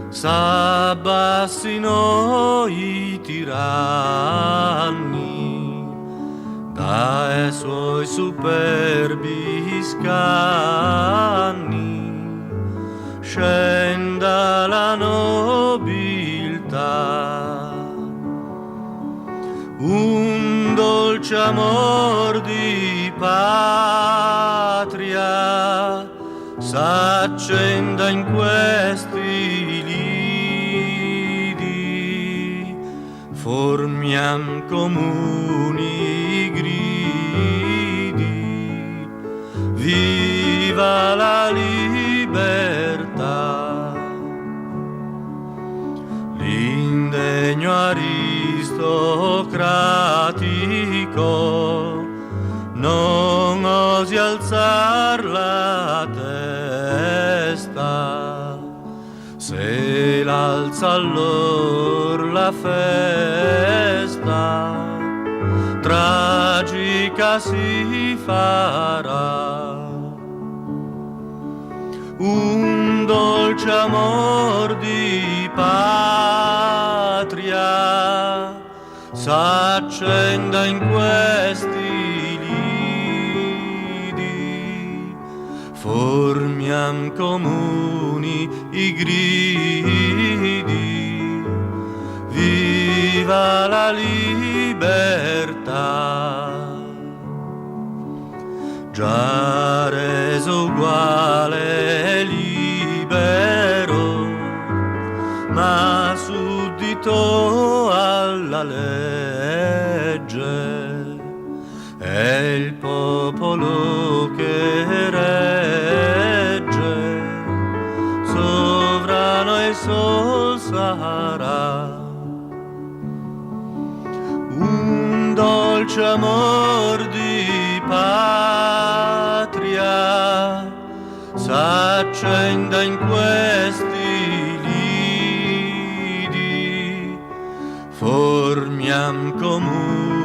s'abbassa passino i tiranni dai suoi superbi scanni, scenda la nobiltà, un dolce amor di patria s'accenda in questi lidi, formiam comuni gridi, viva la libertà, l'indegno aristocratico non osi alzar la testa, se l'alza allor la festa tragica si farà. Un dolce amor di patria s'accenda in questi lidi, formiam comuni i gridi, viva la libertà. Già reso uguale e libero, ma suddito alla legge, è il popolo che regge, sovrano e sol sarà. Un dolce amor di patria s'accenda in questi lidi, formiam comuni